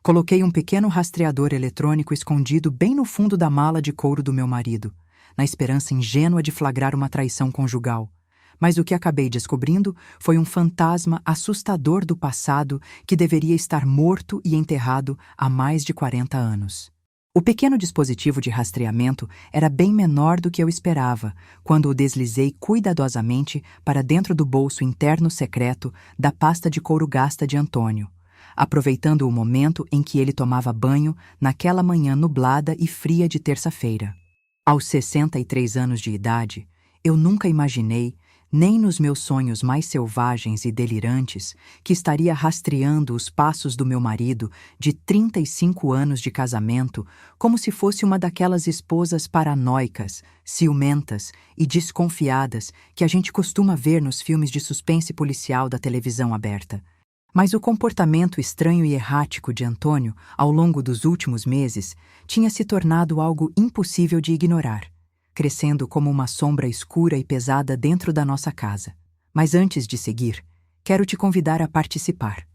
Coloquei um pequeno rastreador eletrônico escondido bem no fundo da mala de couro do meu marido, na esperança ingênua de flagrar uma traição conjugal. Mas o que acabei descobrindo foi um fantasma assustador do passado que deveria estar morto e enterrado há mais de 40 anos. O pequeno dispositivo de rastreamento era bem menor do que eu esperava, quando o deslizei cuidadosamente para dentro do bolso interno secreto da pasta de couro gasta de Antônio, aproveitando o momento em que ele tomava banho naquela manhã nublada e fria de terça-feira. Aos 63 anos de idade, eu nunca imaginei, nem nos meus sonhos mais selvagens e delirantes, que estaria rastreando os passos do meu marido de 35 anos de casamento como se fosse uma daquelas esposas paranoicas, ciumentas e desconfiadas que a gente costuma ver nos filmes de suspense policial da televisão aberta. Mas o comportamento estranho e errático de Antônio, ao longo dos últimos meses, tinha se tornado algo impossível de ignorar, crescendo como uma sombra escura e pesada dentro da nossa casa. Mas antes de seguir, quero te convidar a participar.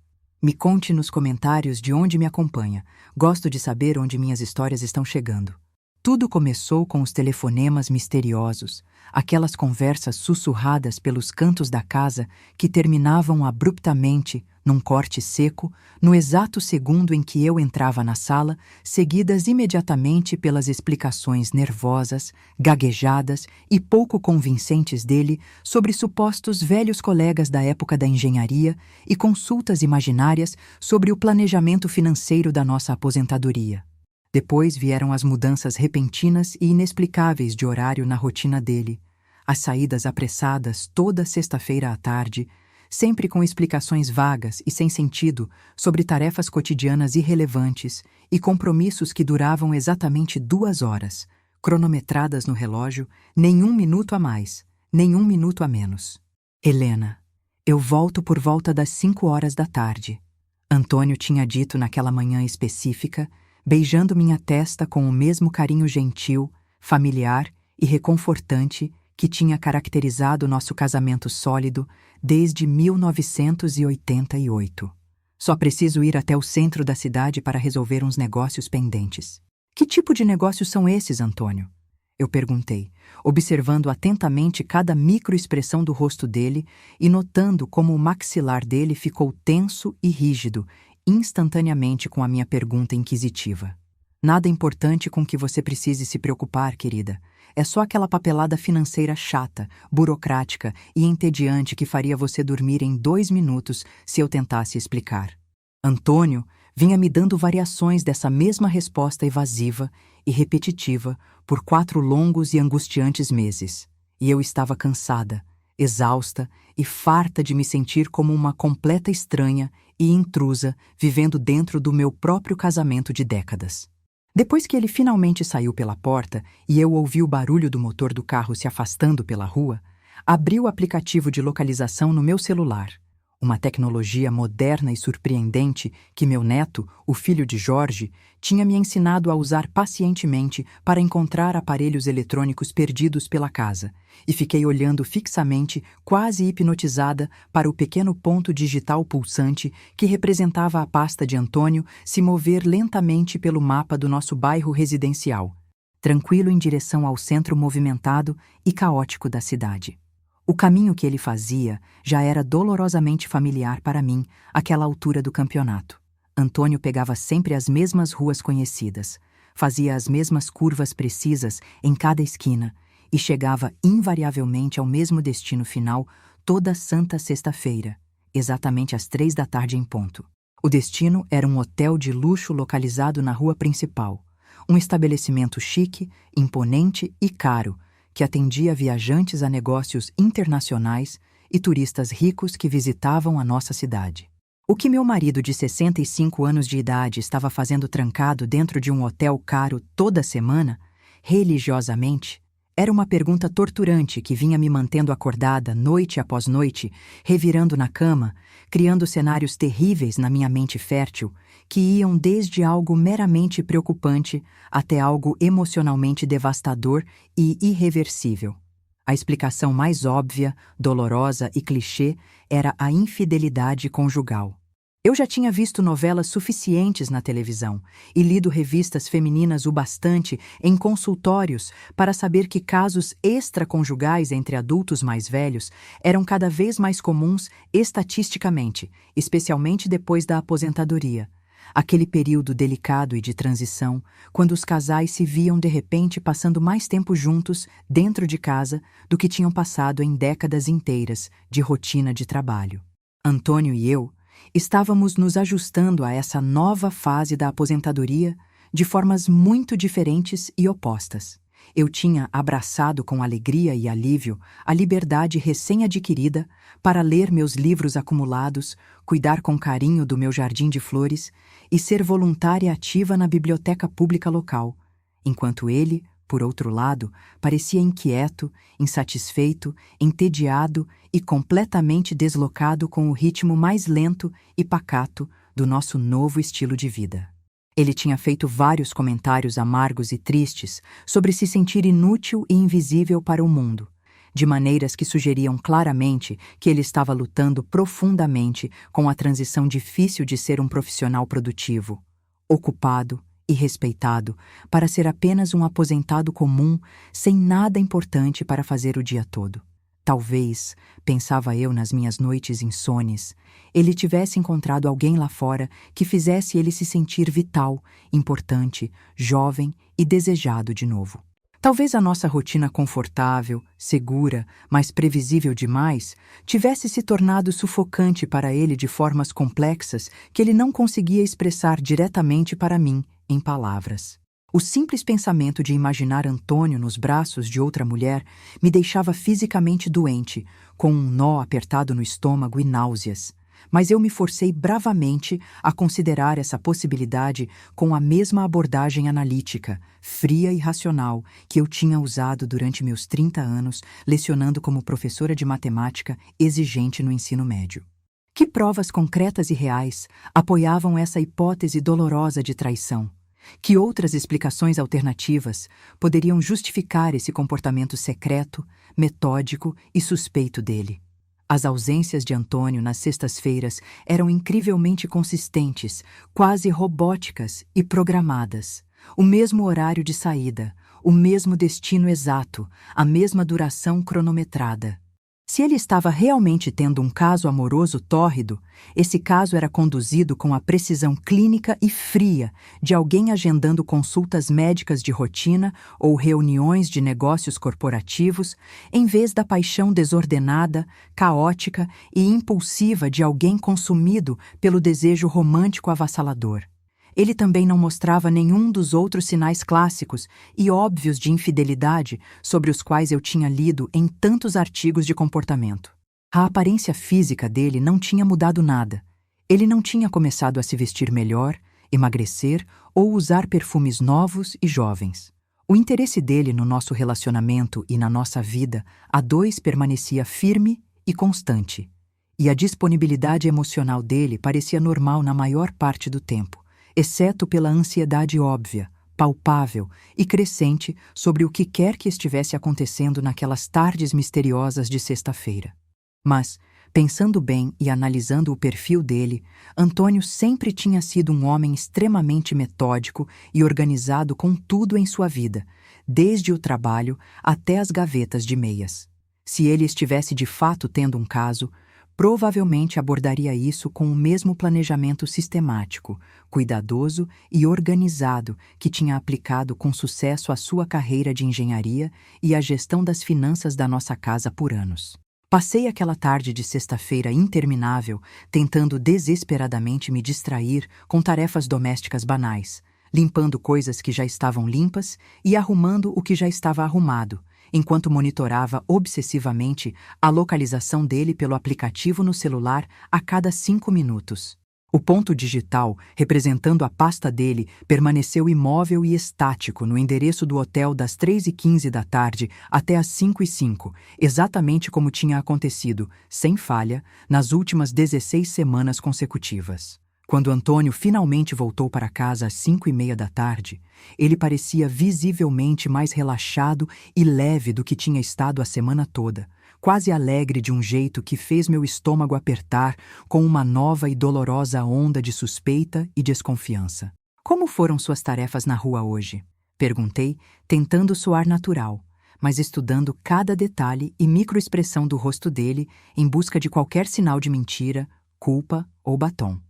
Me conte nos comentários de onde me acompanha. Gosto de saber onde minhas histórias estão chegando. Tudo começou com os telefonemas misteriosos, aquelas conversas sussurradas pelos cantos da casa que terminavam abruptamente, num corte seco, no exato segundo em que eu entrava na sala, seguidas imediatamente pelas explicações nervosas, gaguejadas e pouco convincentes dele sobre supostos velhos colegas da época da engenharia e consultas imaginárias sobre o planejamento financeiro da nossa aposentadoria. Depois vieram as mudanças repentinas e inexplicáveis de horário na rotina dele, as saídas apressadas toda sexta-feira à tarde, sempre com explicações vagas e sem sentido sobre tarefas cotidianas irrelevantes e compromissos que duravam exatamente 2 horas, cronometradas no relógio, nem 1 minuto a mais, nem 1 minuto a menos. Helena, eu volto por volta das 5 horas da tarde. Antônio tinha dito naquela manhã específica, beijando minha testa com o mesmo carinho gentil, familiar e reconfortante que tinha caracterizado nosso casamento sólido desde 1988. Só preciso ir até o centro da cidade para resolver uns negócios pendentes. Que tipo de negócios são esses, Antônio? Eu perguntei, observando atentamente cada microexpressão do rosto dele e notando como o maxilar dele ficou tenso e rígido, instantaneamente com a minha pergunta inquisitiva. Nada importante com que você precise se preocupar, querida. É só aquela papelada financeira chata, burocrática e entediante que faria você dormir em 2 minutos se eu tentasse explicar. Antônio vinha me dando variações dessa mesma resposta evasiva e repetitiva por 4 longos e angustiantes meses. E eu estava cansada, exausta e farta de me sentir como uma completa estranha e intrusa vivendo dentro do meu próprio casamento de décadas. Depois que ele finalmente saiu pela porta e eu ouvi o barulho do motor do carro se afastando pela rua, abri o aplicativo de localização no meu celular, uma tecnologia moderna e surpreendente que meu neto, o filho de Jorge, tinha me ensinado a usar pacientemente para encontrar aparelhos eletrônicos perdidos pela casa, e fiquei olhando fixamente, quase hipnotizada, para o pequeno ponto digital pulsante que representava a pasta de Antônio se mover lentamente pelo mapa do nosso bairro residencial, tranquilo em direção ao centro movimentado e caótico da cidade. O caminho que ele fazia já era dolorosamente familiar para mim àquela altura do campeonato. Antônio pegava sempre as mesmas ruas conhecidas, fazia as mesmas curvas precisas em cada esquina e chegava invariavelmente ao mesmo destino final toda santa sexta-feira, exatamente às 3 da tarde em ponto. O destino era um hotel de luxo localizado na rua principal, um estabelecimento chique, imponente e caro, que atendia viajantes a negócios internacionais e turistas ricos que visitavam a nossa cidade. O que meu marido de 65 anos de idade estava fazendo trancado dentro de um hotel caro toda semana, religiosamente, era uma pergunta torturante que vinha me mantendo acordada noite após noite, revirando na cama, criando cenários terríveis na minha mente fértil, que iam desde algo meramente preocupante até algo emocionalmente devastador e irreversível. A explicação mais óbvia, dolorosa e clichê era a infidelidade conjugal. Eu já tinha visto novelas suficientes na televisão e lido revistas femininas o bastante em consultórios para saber que casos extraconjugais entre adultos mais velhos eram cada vez mais comuns estatisticamente, especialmente depois da aposentadoria. Aquele período delicado e de transição, quando os casais se viam de repente passando mais tempo juntos dentro de casa do que tinham passado em décadas inteiras de rotina de trabalho. Antônio e eu estávamos nos ajustando a essa nova fase da aposentadoria de formas muito diferentes e opostas. Eu tinha abraçado com alegria e alívio a liberdade recém-adquirida para ler meus livros acumulados, cuidar com carinho do meu jardim de flores e ser voluntária ativa na biblioteca pública local, enquanto ele, por outro lado, parecia inquieto, insatisfeito, entediado e completamente deslocado com o ritmo mais lento e pacato do nosso novo estilo de vida. Ele tinha feito vários comentários amargos e tristes sobre se sentir inútil e invisível para o mundo, de maneiras que sugeriam claramente que ele estava lutando profundamente com a transição difícil de ser um profissional produtivo, ocupado e respeitado, para ser apenas um aposentado comum, sem nada importante para fazer o dia todo. Talvez, pensava eu nas minhas noites insones, ele tivesse encontrado alguém lá fora que fizesse ele se sentir vital, importante, jovem e desejado de novo. Talvez a nossa rotina confortável, segura, mas previsível demais, tivesse se tornado sufocante para ele de formas complexas que ele não conseguia expressar diretamente para mim, em palavras. O simples pensamento de imaginar Antônio nos braços de outra mulher me deixava fisicamente doente, com um nó apertado no estômago e náuseas. Mas eu me forcei bravamente a considerar essa possibilidade com a mesma abordagem analítica, fria e racional que eu tinha usado durante meus 30 anos lecionando como professora de matemática exigente no ensino médio. Que provas concretas e reais apoiavam essa hipótese dolorosa de traição? Que outras explicações alternativas poderiam justificar esse comportamento secreto, metódico e suspeito dele? As ausências de Antônio nas sextas-feiras eram incrivelmente consistentes, quase robóticas e programadas. O mesmo horário de saída, o mesmo destino exato, a mesma duração cronometrada. Se ele estava realmente tendo um caso amoroso tórrido, esse caso era conduzido com a precisão clínica e fria de alguém agendando consultas médicas de rotina ou reuniões de negócios corporativos, em vez da paixão desordenada, caótica e impulsiva de alguém consumido pelo desejo romântico avassalador. Ele também não mostrava nenhum dos outros sinais clássicos e óbvios de infidelidade sobre os quais eu tinha lido em tantos artigos de comportamento. A aparência física dele não tinha mudado nada. Ele não tinha começado a se vestir melhor, emagrecer ou usar perfumes novos e jovens. O interesse dele no nosso relacionamento e na nossa vida a dois permanecia firme e constante. E a disponibilidade emocional dele parecia normal na maior parte do tempo, exceto pela ansiedade óbvia, palpável e crescente sobre o que quer que estivesse acontecendo naquelas tardes misteriosas de sexta-feira. Mas, pensando bem e analisando o perfil dele, Antônio sempre tinha sido um homem extremamente metódico e organizado com tudo em sua vida, desde o trabalho até as gavetas de meias. Se ele estivesse de fato tendo um caso, provavelmente abordaria isso com o mesmo planejamento sistemático, cuidadoso e organizado que tinha aplicado com sucesso à sua carreira de engenharia e à gestão das finanças da nossa casa por anos. Passei aquela tarde de sexta-feira interminável tentando desesperadamente me distrair com tarefas domésticas banais, limpando coisas que já estavam limpas e arrumando o que já estava arrumado, enquanto monitorava obsessivamente a localização dele pelo aplicativo no celular a cada 5 minutos. O ponto digital, representando a pasta dele, permaneceu imóvel e estático no endereço do hotel das 3h15 da tarde até as 5h05, exatamente como tinha acontecido, sem falha, nas últimas 16 semanas consecutivas. Quando Antônio finalmente voltou para casa às 5h30 da tarde, ele parecia visivelmente mais relaxado e leve do que tinha estado a semana toda, quase alegre de um jeito que fez meu estômago apertar com uma nova e dolorosa onda de suspeita e desconfiança. Como foram suas tarefas na rua hoje? Perguntei, tentando soar natural, mas estudando cada detalhe e microexpressão do rosto dele em busca de qualquer sinal de mentira, culpa ou batom.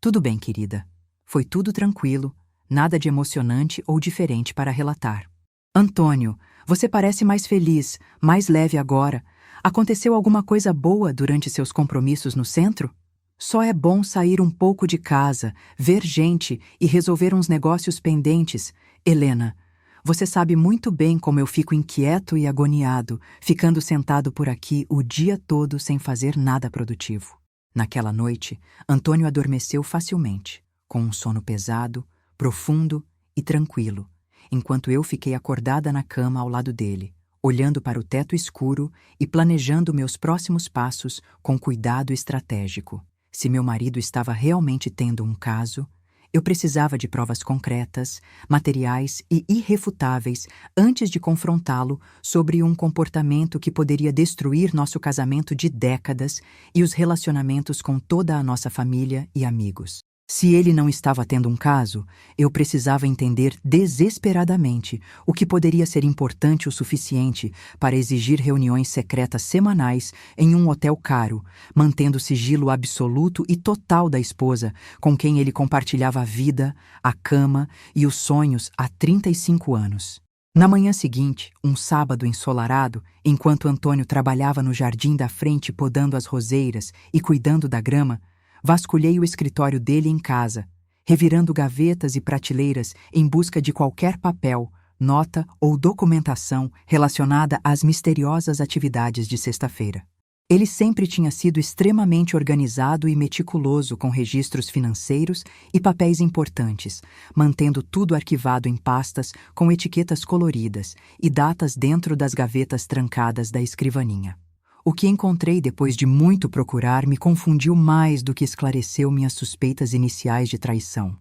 Tudo bem, querida. Foi tudo tranquilo, nada de emocionante ou diferente para relatar. Antônio, você parece mais feliz, mais leve agora. Aconteceu alguma coisa boa durante seus compromissos no centro? Só é bom sair um pouco de casa, ver gente e resolver uns negócios pendentes. Helena, você sabe muito bem como eu fico inquieto e agoniado, ficando sentado por aqui o dia todo sem fazer nada produtivo. Naquela noite, Antônio adormeceu facilmente, com um sono pesado, profundo e tranquilo, enquanto eu fiquei acordada na cama ao lado dele, olhando para o teto escuro e planejando meus próximos passos com cuidado estratégico. Se meu marido estava realmente tendo um caso, eu precisava de provas concretas, materiais e irrefutáveis antes de confrontá-lo sobre um comportamento que poderia destruir nosso casamento de décadas e os relacionamentos com toda a nossa família e amigos. Se ele não estava tendo um caso, eu precisava entender desesperadamente o que poderia ser importante o suficiente para exigir reuniões secretas semanais em um hotel caro, mantendo o sigilo absoluto e total da esposa com quem ele compartilhava a vida, a cama e os sonhos há 35 anos. Na manhã seguinte, um sábado ensolarado, enquanto Antônio trabalhava no jardim da frente podando as roseiras e cuidando da grama, vasculhei o escritório dele em casa, revirando gavetas e prateleiras em busca de qualquer papel, nota ou documentação relacionada às misteriosas atividades de sexta-feira. Ele sempre tinha sido extremamente organizado e meticuloso com registros financeiros e papéis importantes, mantendo tudo arquivado em pastas com etiquetas coloridas e datas dentro das gavetas trancadas da escrivaninha. O que encontrei depois de muito procurar me confundiu mais do que esclareceu minhas suspeitas iniciais de traição.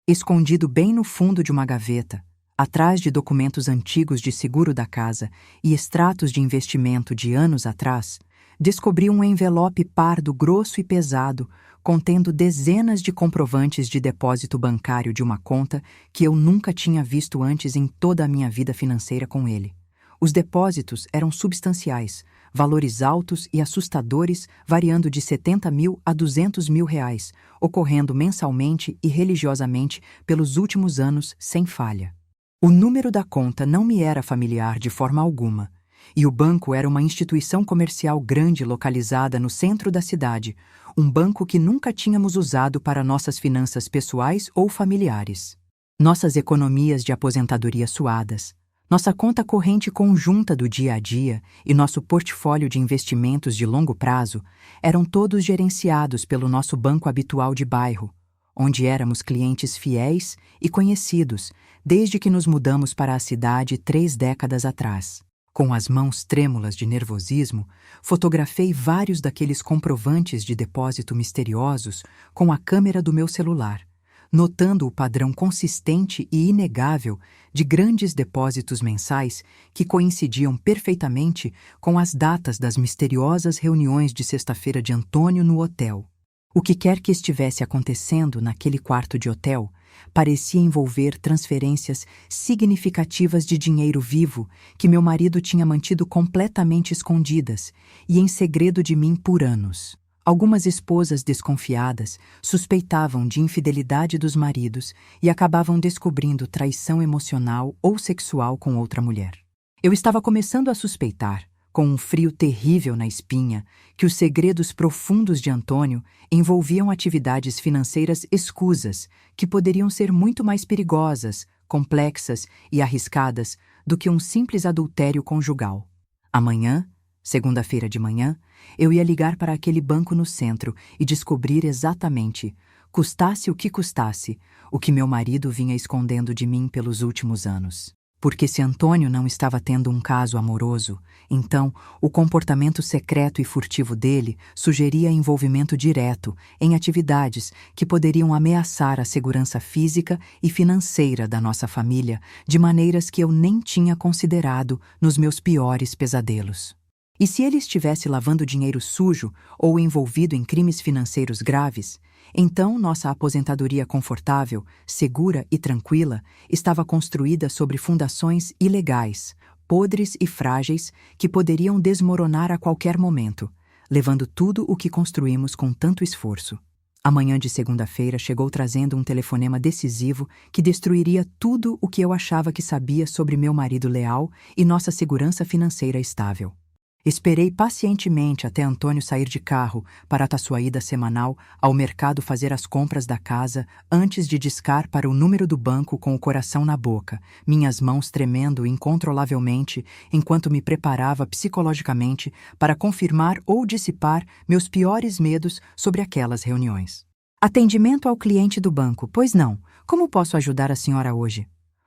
Escondido bem no fundo de uma gaveta, atrás de documentos antigos de seguro da casa e extratos de investimento de anos atrás, descobri um envelope pardo grosso e pesado, contendo dezenas de comprovantes de depósito bancário de uma conta que eu nunca tinha visto antes em toda a minha vida financeira com ele. Os depósitos eram substanciais, valores altos e assustadores, variando de 70 mil a 200 mil reais, ocorrendo mensalmente e religiosamente pelos últimos anos sem falha. O número da conta não me era familiar de forma alguma, e o banco era uma instituição comercial grande localizada no centro da cidade, um banco que nunca tínhamos usado para nossas finanças pessoais ou familiares. Nossas economias de aposentadoria suadas, nossa conta corrente conjunta do dia a dia e nosso portfólio de investimentos de longo prazo eram todos gerenciados pelo nosso banco habitual de bairro, onde éramos clientes fiéis e conhecidos desde que nos mudamos para a cidade 3 décadas atrás. Com as mãos trêmulas de nervosismo, fotografei vários daqueles comprovantes de depósito misteriosos com a câmera do meu celular, notando o padrão consistente e inegável de grandes depósitos mensais que coincidiam perfeitamente com as datas das misteriosas reuniões de sexta-feira de Antônio no hotel. O que quer que estivesse acontecendo naquele quarto de hotel parecia envolver transferências significativas de dinheiro vivo que meu marido tinha mantido completamente escondidas e em segredo de mim por anos. Algumas esposas desconfiadas suspeitavam de infidelidade dos maridos e acabavam descobrindo traição emocional ou sexual com outra mulher. Eu estava começando a suspeitar, com um frio terrível na espinha, que os segredos profundos de Antônio envolviam atividades financeiras escusas que poderiam ser muito mais perigosas, complexas e arriscadas do que um simples adultério conjugal. Amanhã, segunda-feira de manhã, eu ia ligar para aquele banco no centro e descobrir exatamente, custasse o que meu marido vinha escondendo de mim pelos últimos anos. Porque se Antônio não estava tendo um caso amoroso, então o comportamento secreto e furtivo dele sugeria envolvimento direto em atividades que poderiam ameaçar a segurança física e financeira da nossa família de maneiras que eu nem tinha considerado nos meus piores pesadelos. E se ele estivesse lavando dinheiro sujo ou envolvido em crimes financeiros graves, então nossa aposentadoria confortável, segura e tranquila estava construída sobre fundações ilegais, podres e frágeis que poderiam desmoronar a qualquer momento, levando tudo o que construímos com tanto esforço. A manhã de segunda-feira chegou trazendo um telefonema decisivo que destruiria tudo o que eu achava que sabia sobre meu marido leal e nossa segurança financeira estável. Esperei pacientemente até Antônio sair de carro para a sua ida semanal ao mercado fazer as compras da casa antes de discar para o número do banco com o coração na boca, minhas mãos tremendo incontrolavelmente enquanto me preparava psicologicamente para confirmar ou dissipar meus piores medos sobre aquelas reuniões. Atendimento ao cliente do banco, pois não. Como posso ajudar a senhora hoje?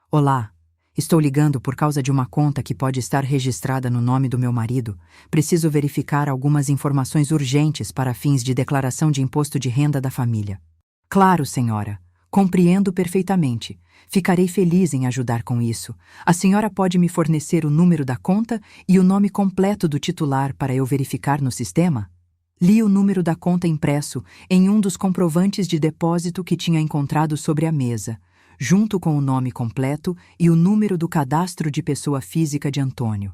Olá. Estou ligando por causa de uma conta que pode estar registrada no nome do meu marido. Preciso verificar algumas informações urgentes para fins de declaração de imposto de renda da família. Claro, senhora. Compreendo perfeitamente. Ficarei feliz em ajudar com isso. A senhora pode me fornecer o número da conta e o nome completo do titular para eu verificar no sistema? Li o número da conta impresso em um dos comprovantes de depósito que tinha encontrado sobre a mesa, junto com o nome completo e o número do cadastro de pessoa física de Antônio.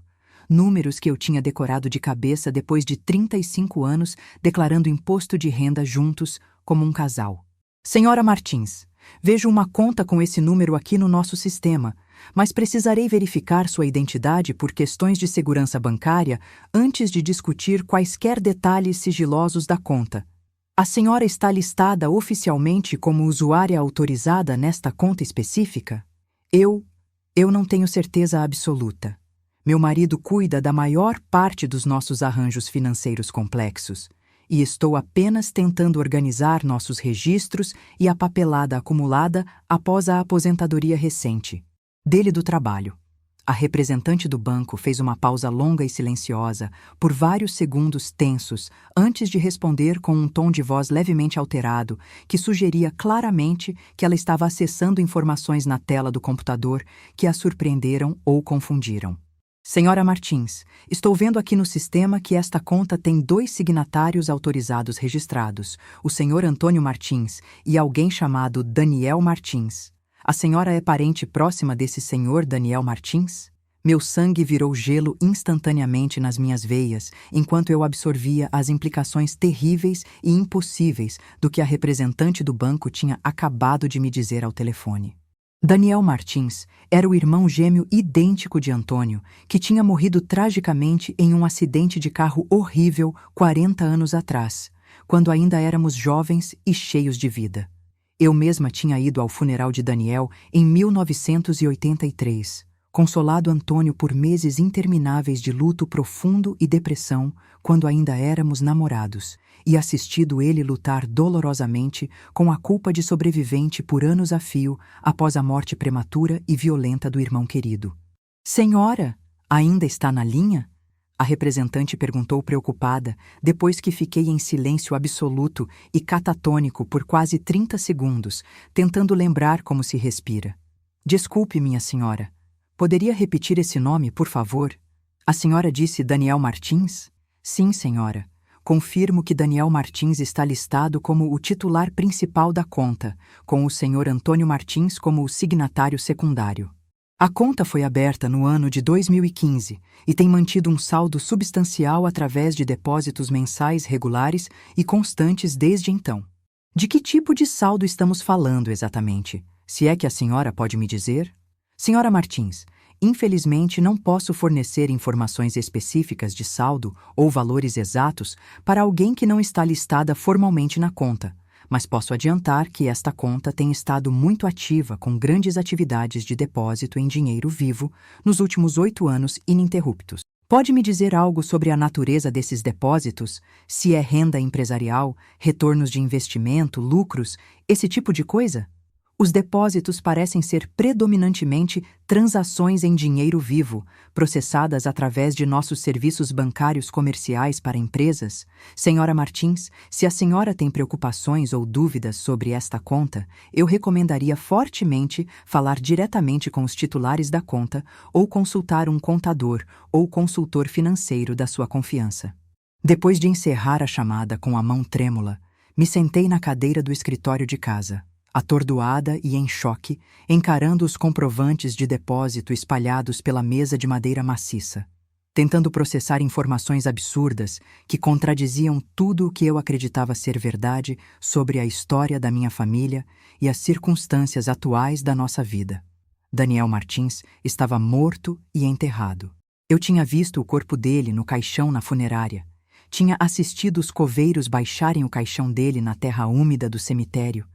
Números que eu tinha decorado de cabeça depois de 35 anos declarando imposto de renda juntos, como um casal. Senhora Martins, vejo uma conta com esse número aqui no nosso sistema, mas precisarei verificar sua identidade por questões de segurança bancária antes de discutir quaisquer detalhes sigilosos da conta. A senhora está listada oficialmente como usuária autorizada nesta conta específica? Eu não tenho certeza absoluta. Meu marido cuida da maior parte dos nossos arranjos financeiros complexos e estou apenas tentando organizar nossos registros e a papelada acumulada após a aposentadoria recente. Dele do trabalho. A representante do banco fez uma pausa longa e silenciosa, por vários segundos tensos, antes de responder com um tom de voz levemente alterado, que sugeria claramente que ela estava acessando informações na tela do computador que a surpreenderam ou confundiram. Senhora Martins, estou vendo aqui no sistema que esta conta tem 2 signatários autorizados registrados, o senhor Antônio Martins e alguém chamado Daniel Martins. A senhora é parente próxima desse senhor Daniel Martins? Meu sangue virou gelo instantaneamente nas minhas veias, enquanto eu absorvia as implicações terríveis e impossíveis do que a representante do banco tinha acabado de me dizer ao telefone. Daniel Martins era o irmão gêmeo idêntico de Antônio, que tinha morrido tragicamente em um acidente de carro horrível 40 anos atrás, quando ainda éramos jovens e cheios de vida. Eu mesma tinha ido ao funeral de Daniel em 1983, consolado Antônio por meses intermináveis de luto profundo e depressão quando ainda éramos namorados, e assistido ele lutar dolorosamente com a culpa de sobrevivente por anos a fio após a morte prematura e violenta do irmão querido. Senhora, ainda está na linha? A representante perguntou preocupada, depois que fiquei em silêncio absoluto e catatônico por quase 30 segundos, tentando lembrar como se respira. Desculpe, minha senhora. Poderia repetir esse nome, por favor? A senhora disse Daniel Martins? Sim, senhora. Confirmo que Daniel Martins está listado como o titular principal da conta, com o senhor Antônio Martins como o signatário secundário. A conta foi aberta no ano de 2015 e tem mantido um saldo substancial através de depósitos mensais regulares e constantes desde então. De que tipo de saldo estamos falando exatamente? Se é que a senhora pode me dizer? Senhora Martins, infelizmente não posso fornecer informações específicas de saldo ou valores exatos para alguém que não está listada formalmente na conta, mas posso adiantar que esta conta tem estado muito ativa com grandes atividades de depósito em dinheiro vivo nos últimos 8 anos ininterruptos. Pode me dizer algo sobre a natureza desses depósitos? Se é renda empresarial, retornos de investimento, lucros, esse tipo de coisa? Os depósitos parecem ser predominantemente transações em dinheiro vivo, processadas através de nossos serviços bancários comerciais para empresas. Senhora Martins, se a senhora tem preocupações ou dúvidas sobre esta conta, eu recomendaria fortemente falar diretamente com os titulares da conta ou consultar um contador ou consultor financeiro da sua confiança. Depois de encerrar a chamada com a mão trêmula, me sentei na cadeira do escritório de casa, atordoada e em choque, encarando os comprovantes de depósito espalhados pela mesa de madeira maciça, tentando processar informações absurdas que contradiziam tudo o que eu acreditava ser verdade sobre a história da minha família e as circunstâncias atuais da nossa vida. Daniel Martins estava morto e enterrado. Eu tinha visto o corpo dele no caixão na funerária. Tinha assistido os coveiros baixarem o caixão dele na terra úmida do cemitério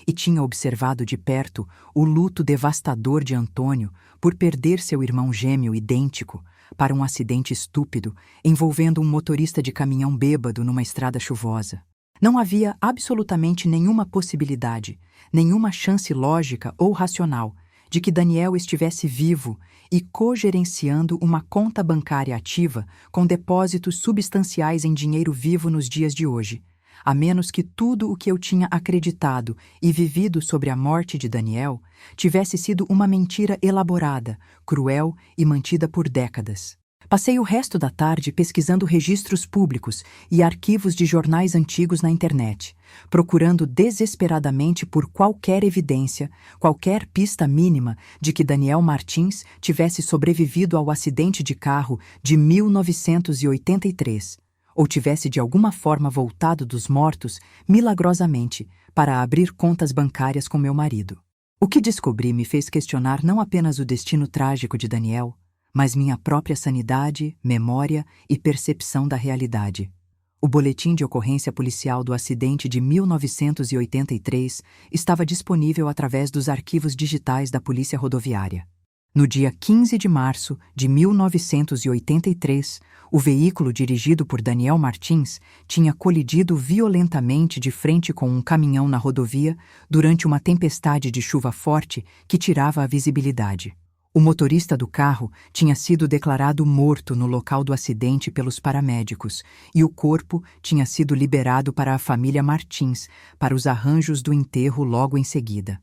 e tinha observado de perto o luto devastador de Antônio por perder seu irmão gêmeo idêntico para um acidente estúpido envolvendo um motorista de caminhão bêbado numa estrada chuvosa. Não havia absolutamente nenhuma possibilidade, nenhuma chance lógica ou racional de que Daniel estivesse vivo e cogerenciando uma conta bancária ativa com depósitos substanciais em dinheiro vivo nos dias de hoje, a menos que tudo o que eu tinha acreditado e vivido sobre a morte de Daniel tivesse sido uma mentira elaborada, cruel e mantida por décadas. Passei o resto da tarde pesquisando registros públicos e arquivos de jornais antigos na internet, procurando desesperadamente por qualquer evidência, qualquer pista mínima de que Daniel Martins tivesse sobrevivido ao acidente de carro de 1983, ou tivesse de alguma forma voltado dos mortos, milagrosamente, para abrir contas bancárias com meu marido. O que descobri me fez questionar não apenas o destino trágico de Daniel, mas minha própria sanidade, memória e percepção da realidade. O boletim de ocorrência policial do acidente de 1983 estava disponível através dos arquivos digitais da Polícia Rodoviária. No dia 15 de março de 1983, o veículo dirigido por Daniel Martins tinha colidido violentamente de frente com um caminhão na rodovia durante uma tempestade de chuva forte que tirava a visibilidade. O motorista do carro tinha sido declarado morto no local do acidente pelos paramédicos e o corpo tinha sido liberado para a família Martins para os arranjos do enterro logo em seguida.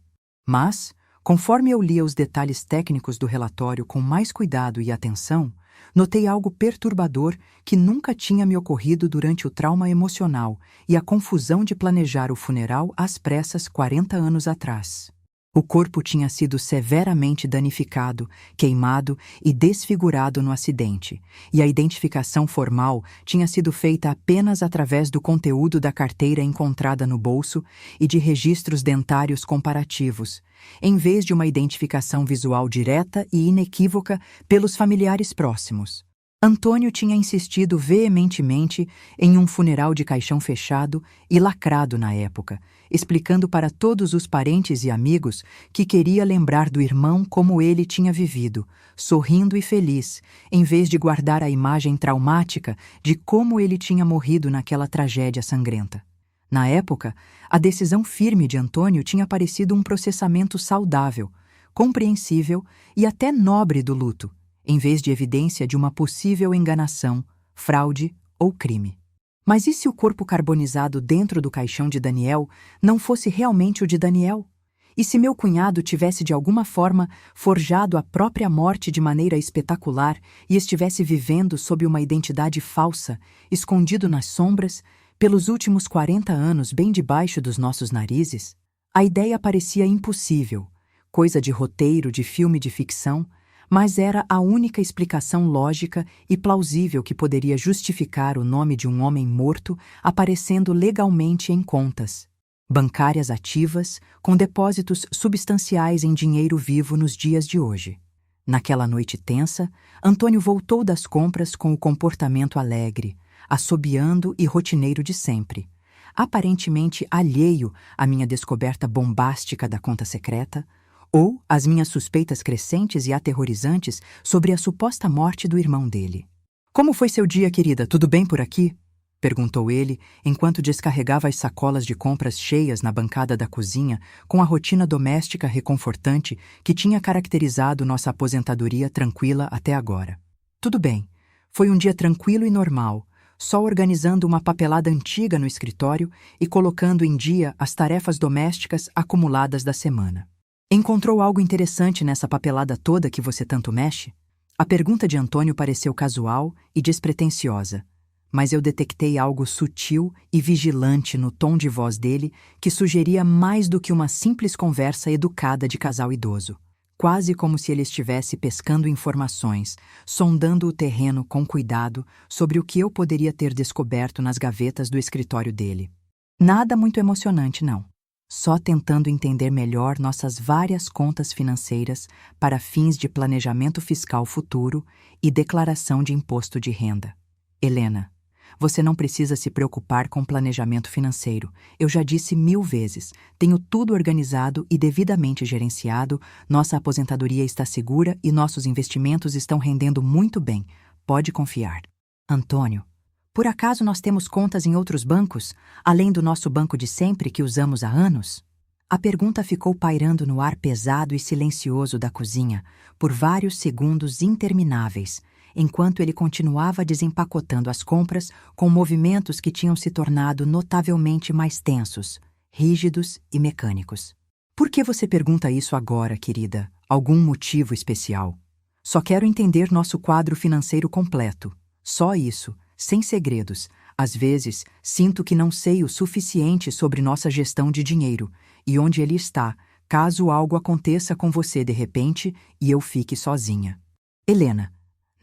Mas, conforme eu lia os detalhes técnicos do relatório com mais cuidado e atenção, notei algo perturbador que nunca tinha me ocorrido durante o trauma emocional e a confusão de planejar o funeral às pressas 40 anos atrás. O corpo tinha sido severamente danificado, queimado e desfigurado no acidente, e a identificação formal tinha sido feita apenas através do conteúdo da carteira encontrada no bolso e de registros dentários comparativos, em vez de uma identificação visual direta e inequívoca pelos familiares próximos. Antônio tinha insistido veementemente em um funeral de caixão fechado e lacrado na época, explicando para todos os parentes e amigos que queria lembrar do irmão como ele tinha vivido, sorrindo e feliz, em vez de guardar a imagem traumática de como ele tinha morrido naquela tragédia sangrenta. Na época, a decisão firme de Antônio tinha parecido um processamento saudável, compreensível e até nobre do luto, em vez de evidência de uma possível enganação, fraude ou crime. Mas e se o corpo carbonizado dentro do caixão de Daniel não fosse realmente o de Daniel? E se meu cunhado tivesse de alguma forma forjado a própria morte de maneira espetacular e estivesse vivendo sob uma identidade falsa, escondido nas sombras, pelos últimos 40 anos bem debaixo dos nossos narizes? A ideia parecia impossível, coisa de roteiro de filme de ficção, mas era a única explicação lógica e plausível que poderia justificar o nome de um homem morto aparecendo legalmente em contas bancárias ativas com depósitos substanciais em dinheiro vivo nos dias de hoje. Naquela noite tensa, Antônio voltou das compras com o comportamento alegre, assobiando e rotineiro de sempre, aparentemente alheio à minha descoberta bombástica da conta secreta, ou as minhas suspeitas crescentes e aterrorizantes sobre a suposta morte do irmão dele. "Como foi seu dia, querida? Tudo bem por aqui?" Perguntou ele, enquanto descarregava as sacolas de compras cheias na bancada da cozinha com a rotina doméstica reconfortante que tinha caracterizado nossa aposentadoria tranquila até agora. Tudo bem. Foi um dia tranquilo e normal, só organizando uma papelada antiga no escritório e colocando em dia as tarefas domésticas acumuladas da semana. Encontrou algo interessante nessa papelada toda que você tanto mexe? A pergunta de Antônio pareceu casual e despretensiosa, mas eu detectei algo sutil e vigilante no tom de voz dele que sugeria mais do que uma simples conversa educada de casal idoso. Quase como se ele estivesse pescando informações, sondando o terreno com cuidado sobre o que eu poderia ter descoberto nas gavetas do escritório dele. Nada muito emocionante, não. Só tentando entender melhor nossas várias contas financeiras para fins de planejamento fiscal futuro e declaração de imposto de renda. Helena, você não precisa se preocupar com planejamento financeiro. Eu já disse 1000 vezes. Tenho tudo organizado e devidamente gerenciado. Nossa aposentadoria está segura e nossos investimentos estão rendendo muito bem. Pode confiar. Antônio, por acaso nós temos contas em outros bancos, além do nosso banco de sempre que usamos há anos? A pergunta ficou pairando no ar pesado e silencioso da cozinha por vários segundos intermináveis, enquanto ele continuava desempacotando as compras com movimentos que tinham se tornado notavelmente mais tensos, rígidos e mecânicos. Por que você pergunta isso agora, querida? Algum motivo especial? Só quero entender nosso quadro financeiro completo. Só isso, sem segredos. Às vezes, sinto que não sei o suficiente sobre nossa gestão de dinheiro e onde ele está, caso algo aconteça com você de repente e eu fique sozinha. Helena,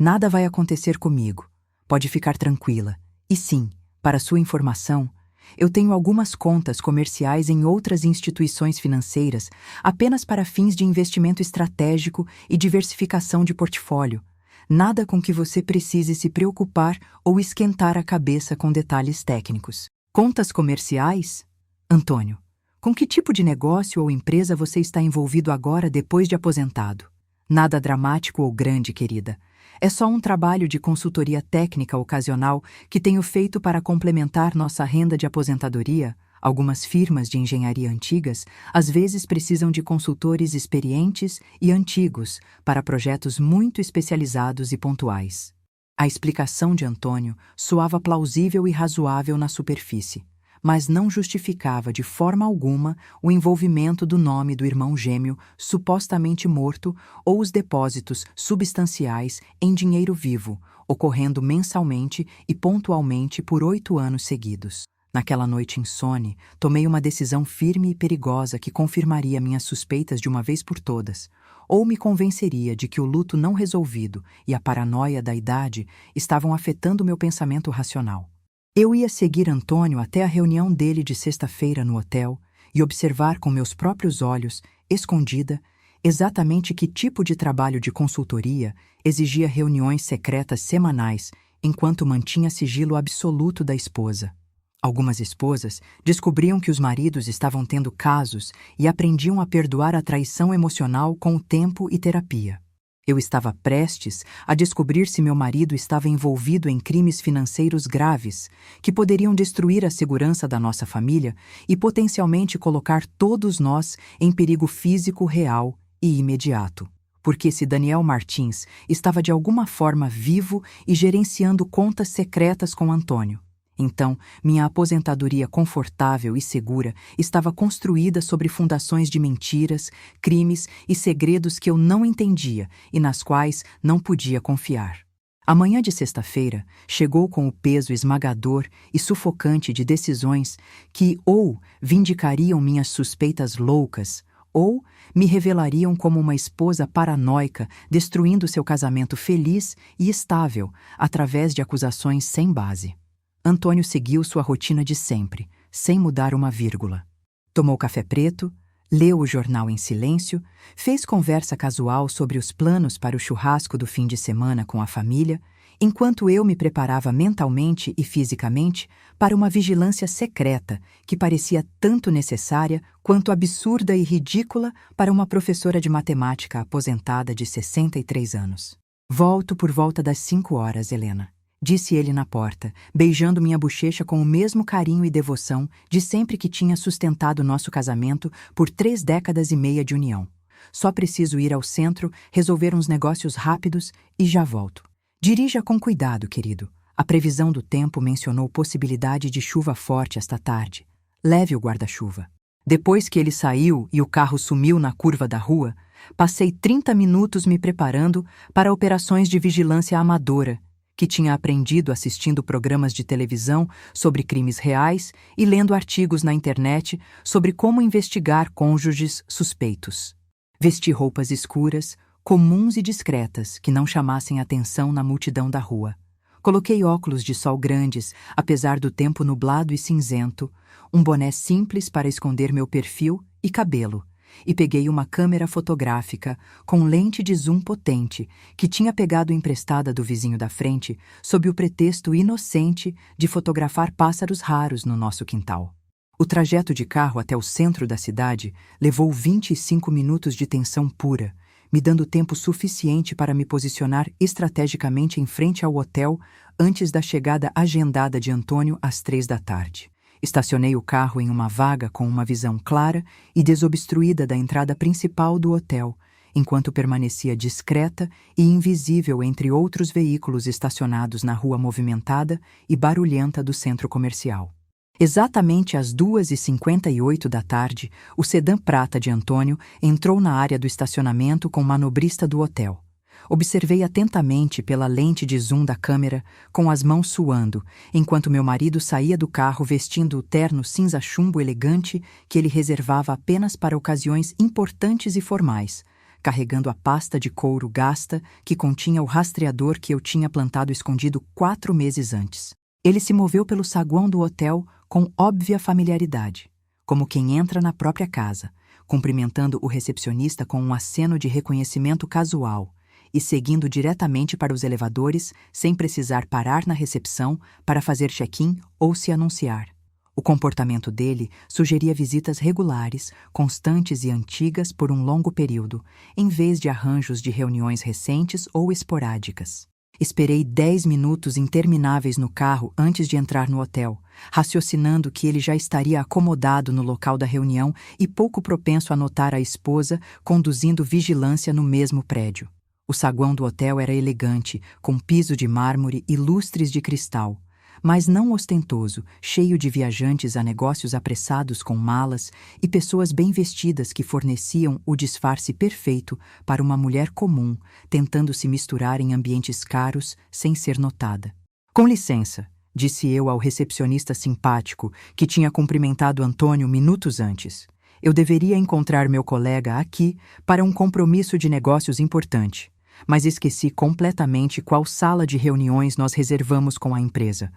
nada vai acontecer comigo. Pode ficar tranquila. E sim, para sua informação, eu tenho algumas contas comerciais em outras instituições financeiras apenas para fins de investimento estratégico e diversificação de portfólio. Nada com que você precise se preocupar ou esquentar a cabeça com detalhes técnicos. Contas comerciais? Antônio, com que tipo de negócio ou empresa você está envolvido agora depois de aposentado? Nada dramático ou grande, querida. É só um trabalho de consultoria técnica ocasional que tenho feito para complementar nossa renda de aposentadoria. Algumas firmas de engenharia antigas às vezes precisam de consultores experientes e antigos para projetos muito especializados e pontuais. A explicação de Antônio soava plausível e razoável na superfície, mas não justificava de forma alguma o envolvimento do nome do irmão gêmeo supostamente morto ou os depósitos substanciais em dinheiro vivo, ocorrendo mensalmente e pontualmente por 8 anos seguidos. Naquela noite insone, tomei uma decisão firme e perigosa que confirmaria minhas suspeitas de uma vez por todas, ou me convenceria de que o luto não resolvido e a paranoia da idade estavam afetando meu pensamento racional. Eu ia seguir Antônio até a reunião dele de sexta-feira no hotel e observar com meus próprios olhos, escondida, exatamente que tipo de trabalho de consultoria exigia reuniões secretas semanais enquanto mantinha sigilo absoluto da esposa. Algumas esposas descobriam que os maridos estavam tendo casos e aprendiam a perdoar a traição emocional com o tempo e terapia. Eu estava prestes a descobrir se meu marido estava envolvido em crimes financeiros graves que poderiam destruir a segurança da nossa família e potencialmente colocar todos nós em perigo físico real e imediato. Porque se Daniel Martins estava de alguma forma vivo e gerenciando contas secretas com Antônio, então minha aposentadoria confortável e segura estava construída sobre fundações de mentiras, crimes e segredos que eu não entendia e nas quais não podia confiar. A manhã de sexta-feira chegou com o peso esmagador e sufocante de decisões que ou vindicariam minhas suspeitas loucas ou me revelariam como uma esposa paranoica destruindo seu casamento feliz e estável através de acusações sem base. Antônio seguiu sua rotina de sempre, sem mudar uma vírgula. Tomou café preto, leu o jornal em silêncio, fez conversa casual sobre os planos para o churrasco do fim de semana com a família, enquanto eu me preparava mentalmente e fisicamente para uma vigilância secreta que parecia tanto necessária quanto absurda e ridícula para uma professora de matemática aposentada de 63 anos. Volto por volta das 5 horas, Helena. disse ele na porta, beijando minha bochecha com o mesmo carinho e devoção de sempre que tinha sustentado nosso casamento por 3 décadas e meia de união. Só preciso ir ao centro, resolver uns negócios rápidos e já volto. Dirija com cuidado, querido. A previsão do tempo mencionou possibilidade de chuva forte esta tarde. Leve o guarda-chuva. Depois que ele saiu e o carro sumiu na curva da rua, passei 30 minutos me preparando para operações de vigilância amadora, que tinha aprendido assistindo programas de televisão sobre crimes reais e lendo artigos na internet sobre como investigar cônjuges suspeitos. Vesti roupas escuras, comuns e discretas, que não chamassem atenção na multidão da rua. Coloquei óculos de sol grandes, apesar do tempo nublado e cinzento, um boné simples para esconder meu perfil e cabelo, e peguei uma câmera fotográfica com lente de zoom potente que tinha pegado emprestada do vizinho da frente sob o pretexto inocente de fotografar pássaros raros no nosso quintal. O trajeto de carro até o centro da cidade levou 25 minutos de tensão pura, me dando tempo suficiente para me posicionar estrategicamente em frente ao hotel antes da chegada agendada de Antônio às 3 da tarde. Estacionei o carro em uma vaga com uma visão clara e desobstruída da entrada principal do hotel, enquanto permanecia discreta e invisível entre outros veículos estacionados na rua movimentada e barulhenta do centro comercial. Exatamente às 2h58 da tarde, o sedã prata de Antônio entrou na área do estacionamento com o manobrista do hotel. Observei atentamente pela lente de zoom da câmera, com as mãos suando, enquanto meu marido saía do carro vestindo o terno cinza-chumbo elegante que ele reservava apenas para ocasiões importantes e formais, carregando a pasta de couro gasta que continha o rastreador que eu tinha plantado escondido 4 meses antes. Ele se moveu pelo saguão do hotel com óbvia familiaridade, como quem entra na própria casa, cumprimentando o recepcionista com um aceno de reconhecimento casual, e seguindo diretamente para os elevadores sem precisar parar na recepção para fazer check-in ou se anunciar. O comportamento dele sugeria visitas regulares, constantes e antigas por um longo período, em vez de arranjos de reuniões recentes ou esporádicas. Esperei 10 minutos intermináveis no carro antes de entrar no hotel, raciocinando que ele já estaria acomodado no local da reunião e pouco propenso a notar a esposa conduzindo vigilância no mesmo prédio. O saguão do hotel era elegante, com piso de mármore e lustres de cristal, mas não ostentoso, cheio de viajantes a negócios apressados com malas e pessoas bem vestidas que forneciam o disfarce perfeito para uma mulher comum, tentando se misturar em ambientes caros sem ser notada. "Com licença", disse eu ao recepcionista simpático que tinha cumprimentado Antônio minutos antes. "Eu deveria encontrar meu colega aqui para um compromisso de negócios importante, mas esqueci completamente qual sala de reuniões nós reservamos com a empresa.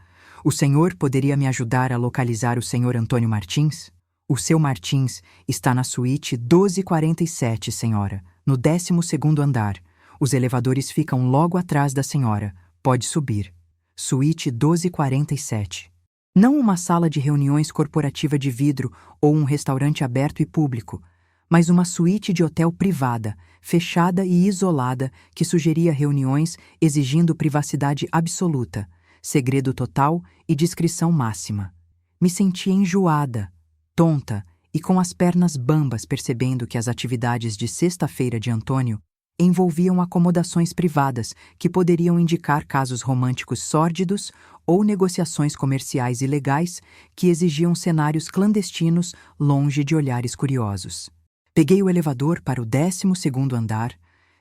O senhor poderia me ajudar a localizar o senhor Antônio Martins?" "O seu Martins está na suíte 1247, senhora, no 12º andar. Os elevadores ficam logo atrás da senhora. Pode subir. Suíte 1247. Não uma sala de reuniões corporativa de vidro ou um restaurante aberto e público, mas uma suíte de hotel privada, fechada e isolada, que sugeria reuniões exigindo privacidade absoluta, segredo total e discrição máxima. Me sentia enjoada, tonta e com as pernas bambas, percebendo que as atividades de sexta-feira de Antônio envolviam acomodações privadas que poderiam indicar casos românticos sórdidos ou negociações comerciais ilegais que exigiam cenários clandestinos longe de olhares curiosos. Peguei o elevador para o 12º andar,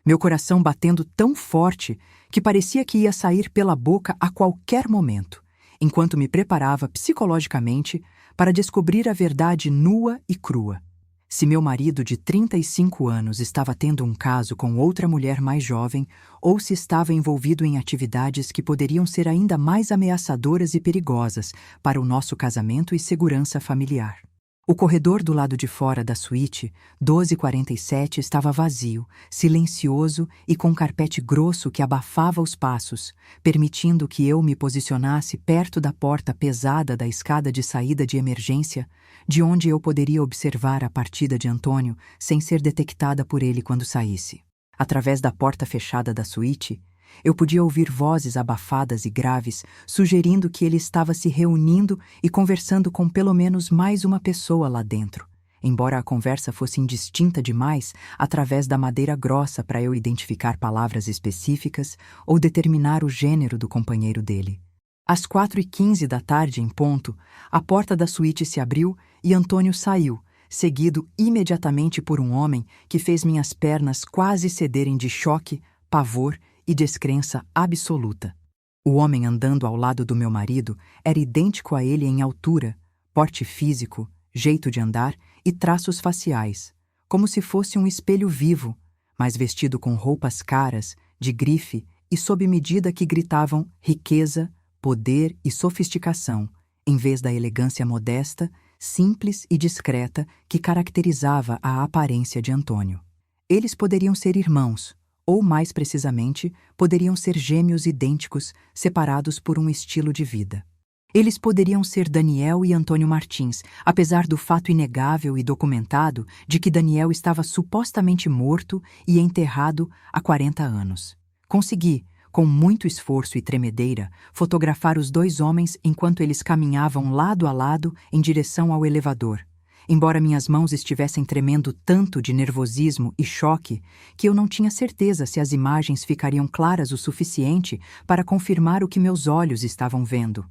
meu coração batendo tão forte que parecia que ia sair pela boca a qualquer momento, enquanto me preparava psicologicamente para descobrir a verdade nua e crua. Se meu marido de 35 anos estava tendo um caso com outra mulher mais jovem, ou se estava envolvido em atividades que poderiam ser ainda mais ameaçadoras e perigosas para o nosso casamento e segurança familiar. O corredor do lado de fora da suíte 1247 estava vazio, silencioso e com carpete grosso que abafava os passos, permitindo que eu me posicionasse perto da porta pesada da escada de saída de emergência, de onde eu poderia observar a partida de Antônio sem ser detectada por ele quando saísse. Através da porta fechada da suíte, Eu podia ouvir vozes abafadas e graves, sugerindo que ele estava se reunindo e conversando com pelo menos mais uma pessoa lá dentro, embora a conversa fosse indistinta demais através da madeira grossa para eu identificar palavras específicas ou determinar o gênero do companheiro dele. Às 4h15 da tarde, em ponto, a porta da suíte se abriu e Antônio saiu, seguido imediatamente por um homem que fez minhas pernas quase cederem de choque, pavor e descrença absoluta. O homem andando ao lado do meu marido era idêntico a ele em altura, porte físico, jeito de andar e traços faciais, como se fosse um espelho vivo, mas vestido com roupas caras, de grife e sob medida que gritavam riqueza, poder e sofisticação, em vez da elegância modesta, simples e discreta que caracterizava a aparência de Antônio. Eles poderiam ser irmãos, ou mais precisamente, poderiam ser gêmeos idênticos, separados por um estilo de vida. Eles poderiam ser Daniel e Antônio Martins, apesar do fato inegável e documentado de que Daniel estava supostamente morto e enterrado há 40 anos. Consegui, com muito esforço e tremedeira, fotografar os dois homens enquanto eles caminhavam lado a lado em direção ao elevador, embora minhas mãos estivessem tremendo tanto de nervosismo e choque que eu não tinha certeza se as imagens ficariam claras o suficiente para confirmar o que meus olhos estavam vendo.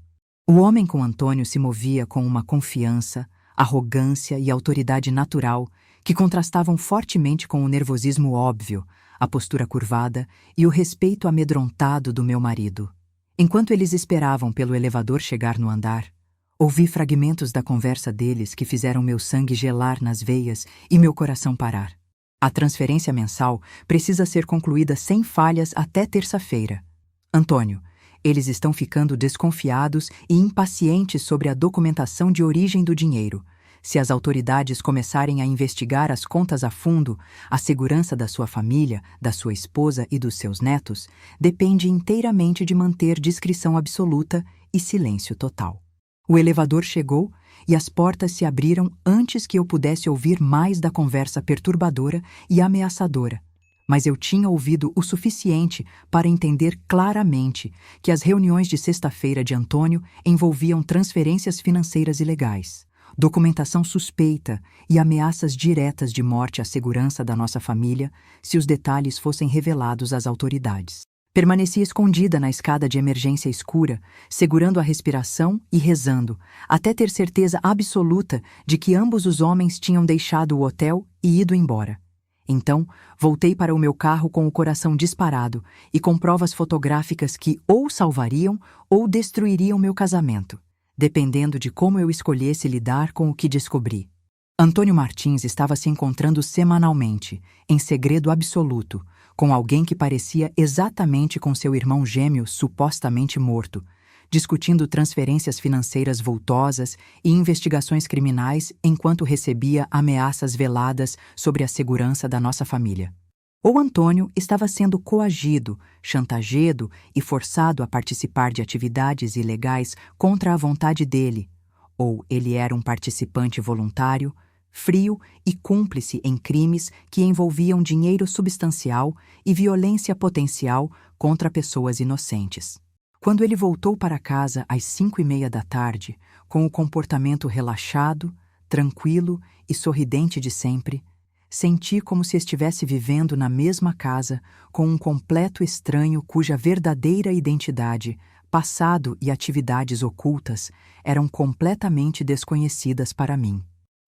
O homem com Antônio se movia com uma confiança, arrogância e autoridade natural que contrastavam fortemente com o nervosismo óbvio, a postura curvada e o respeito amedrontado do meu marido. Enquanto eles esperavam pelo elevador chegar no andar, ouvi fragmentos da conversa deles que fizeram meu sangue gelar nas veias e meu coração parar. A transferência mensal precisa ser concluída sem falhas até terça-feira. Antônio, eles estão ficando desconfiados e impacientes sobre a documentação de origem do dinheiro. Se as autoridades começarem a investigar as contas a fundo, a segurança da sua família, da sua esposa e dos seus netos depende inteiramente de manter discrição absoluta e silêncio total. O elevador chegou e as portas se abriram antes que eu pudesse ouvir mais da conversa perturbadora e ameaçadora. Mas eu tinha ouvido o suficiente para entender claramente que as reuniões de sexta-feira de Antônio envolviam transferências financeiras ilegais, documentação suspeita e ameaças diretas de morte à segurança da nossa família se os detalhes fossem revelados às autoridades. Permaneci escondida na escada de emergência escura, segurando a respiração e rezando, até ter certeza absoluta de que ambos os homens tinham deixado o hotel e ido embora. Então, voltei para o meu carro com o coração disparado e com provas fotográficas que ou salvariam ou destruiriam meu casamento, dependendo de como eu escolhesse lidar com o que descobri. Antônio Martins estava se encontrando semanalmente, em segredo absoluto, com alguém que parecia exatamente com seu irmão gêmeo supostamente morto, discutindo transferências financeiras vultosas e investigações criminais enquanto recebia ameaças veladas sobre a segurança da nossa família. Ou Antônio estava sendo coagido, chantageado e forçado a participar de atividades ilegais contra a vontade dele, ou ele era um participante voluntário, frio e cúmplice em crimes que envolviam dinheiro substancial e violência potencial contra pessoas inocentes. Quando ele voltou para casa às 5h30 da tarde, com o comportamento relaxado, tranquilo e sorridente de sempre, senti como se estivesse vivendo na mesma casa com um completo estranho cuja verdadeira identidade, passado e atividades ocultas eram completamente desconhecidas para mim.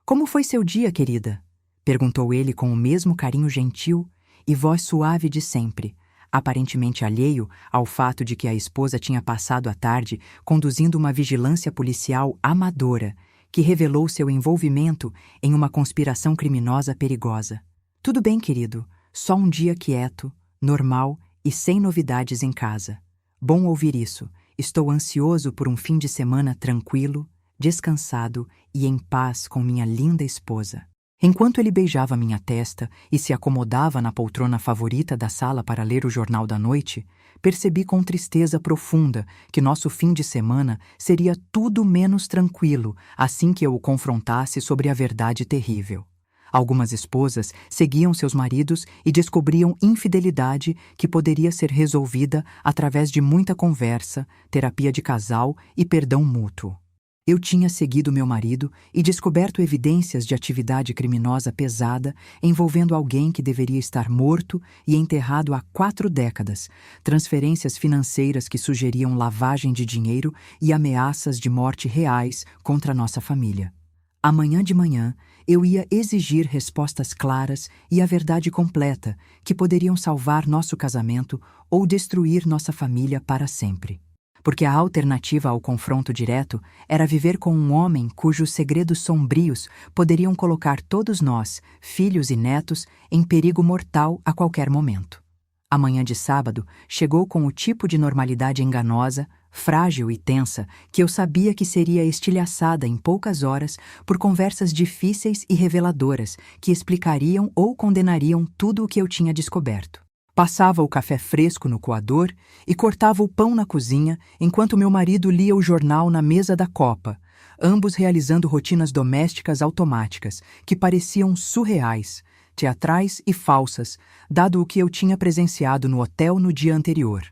"Como foi seu dia, querida?" perguntou ele com o mesmo carinho gentil e voz suave de sempre, aparentemente alheio ao fato de que a esposa tinha passado a tarde conduzindo uma vigilância policial amadora que revelou seu envolvimento em uma conspiração criminosa perigosa. "Tudo bem, querido. Só um dia quieto, normal e sem novidades em casa. Bom ouvir isso. Estou ansioso por um fim de semana tranquilo, descansado e em paz com minha linda esposa." Enquanto ele beijava minha testa e se acomodava na poltrona favorita da sala para ler o jornal da noite, percebi com tristeza profunda que nosso fim de semana seria tudo menos tranquilo assim que eu o confrontasse sobre a verdade terrível. Algumas esposas seguiam seus maridos e descobriam infidelidade que poderia ser resolvida através de muita conversa, terapia de casal e perdão mútuo. Eu tinha seguido meu marido e descoberto evidências de atividade criminosa pesada envolvendo alguém que deveria estar morto e enterrado há 4 décadas, transferências financeiras que sugeriam lavagem de dinheiro e ameaças de morte reais contra nossa família. Amanhã de manhã, eu ia exigir respostas claras e a verdade completa que poderiam salvar nosso casamento ou destruir nossa família para sempre. Porque a alternativa ao confronto direto era viver com um homem cujos segredos sombrios poderiam colocar todos nós, filhos e netos, em perigo mortal a qualquer momento. A manhã de sábado chegou com o tipo de normalidade enganosa, frágil e tensa que eu sabia que seria estilhaçada em poucas horas por conversas difíceis e reveladoras que explicariam ou condenariam tudo o que eu tinha descoberto. Passava o café fresco no coador e cortava o pão na cozinha enquanto meu marido lia o jornal na mesa da copa, ambos realizando rotinas domésticas automáticas que pareciam surreais, teatrais e falsas, dado o que eu tinha presenciado no hotel no dia anterior.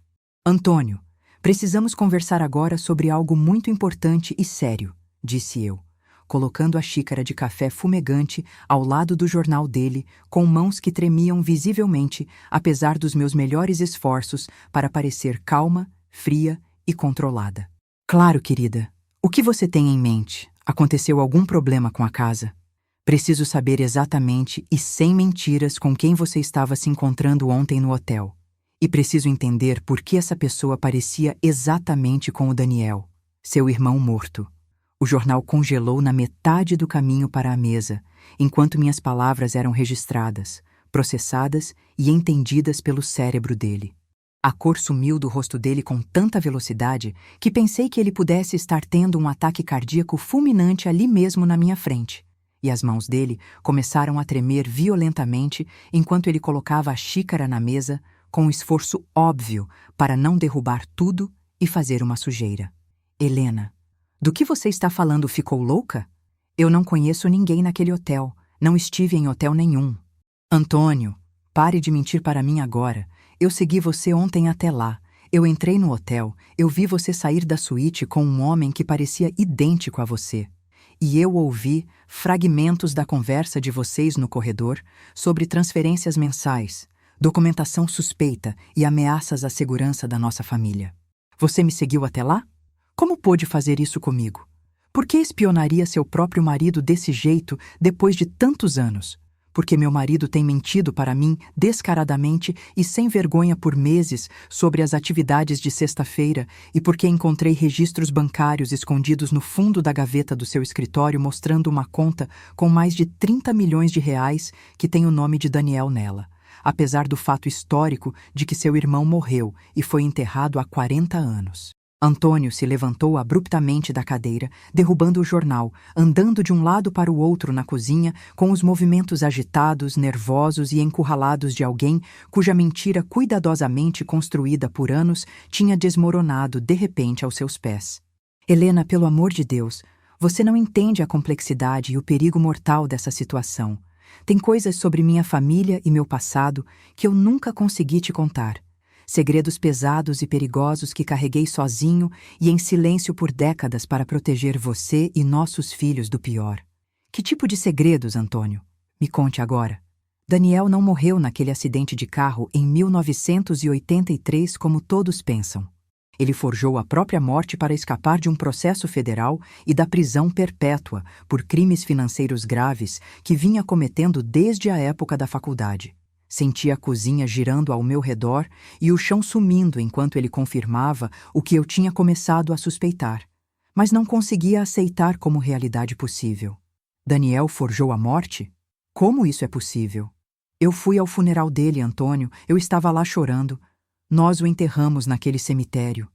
Antônio, precisamos conversar agora sobre algo muito importante e sério, disse eu, colocando a xícara de café fumegante ao lado do jornal dele, com mãos que tremiam visivelmente, apesar dos meus melhores esforços para parecer calma, fria e controlada. Claro, querida. O que você tem em mente? Aconteceu algum problema com a casa? Preciso saber exatamente e sem mentiras com quem você estava se encontrando ontem no hotel. E preciso entender por que essa pessoa parecia exatamente com o Daniel, seu irmão morto. O jornal congelou na metade do caminho para a mesa, enquanto minhas palavras eram registradas, processadas e entendidas pelo cérebro dele. A cor sumiu do rosto dele com tanta velocidade que pensei que ele pudesse estar tendo um ataque cardíaco fulminante ali mesmo na minha frente, e as mãos dele começaram a tremer violentamente enquanto ele colocava a xícara na mesa com um esforço óbvio para não derrubar tudo e fazer uma sujeira. Helena, do que você está falando? Ficou louca? Eu não conheço ninguém naquele hotel. Não estive em hotel nenhum. Antônio, pare de mentir para mim agora. Eu segui você ontem até lá. Eu entrei no hotel. Eu vi você sair da suíte com um homem que parecia idêntico a você. E eu ouvi fragmentos da conversa de vocês no corredor sobre transferências mensais, documentação suspeita e ameaças à segurança da nossa família. Você me seguiu até lá? Como pôde fazer isso comigo? Por que espionaria seu próprio marido desse jeito depois de tantos anos? Porque meu marido tem mentido para mim descaradamente e sem vergonha por meses sobre as atividades de sexta-feira e porque encontrei registros bancários escondidos no fundo da gaveta do seu escritório mostrando uma conta com mais de 30 milhões de reais que tem o nome de Daniel nela, apesar do fato histórico de que seu irmão morreu e foi enterrado há 40 anos. Antônio se levantou abruptamente da cadeira, derrubando o jornal, andando de um lado para o outro na cozinha, com os movimentos agitados, nervosos e encurralados de alguém cuja mentira cuidadosamente construída por anos tinha desmoronado de repente aos seus pés. Helena, pelo amor de Deus, você não entende a complexidade e o perigo mortal dessa situação. Tem coisas sobre minha família e meu passado que eu nunca consegui te contar. Segredos pesados e perigosos que carreguei sozinho e em silêncio por décadas para proteger você e nossos filhos do pior. Que tipo de segredos, Antônio? Me conte agora. Daniel não morreu naquele acidente de carro em 1983 como todos pensam. Ele forjou a própria morte para escapar de um processo federal e da prisão perpétua por crimes financeiros graves que vinha cometendo desde a época da faculdade. Senti a cozinha girando ao meu redor e o chão sumindo enquanto ele confirmava o que eu tinha começado a suspeitar, mas não conseguia aceitar como realidade possível. Daniel forjou a morte? Como isso é possível? Eu fui ao funeral dele, Antônio. Eu estava lá chorando. Nós o enterramos naquele cemitério.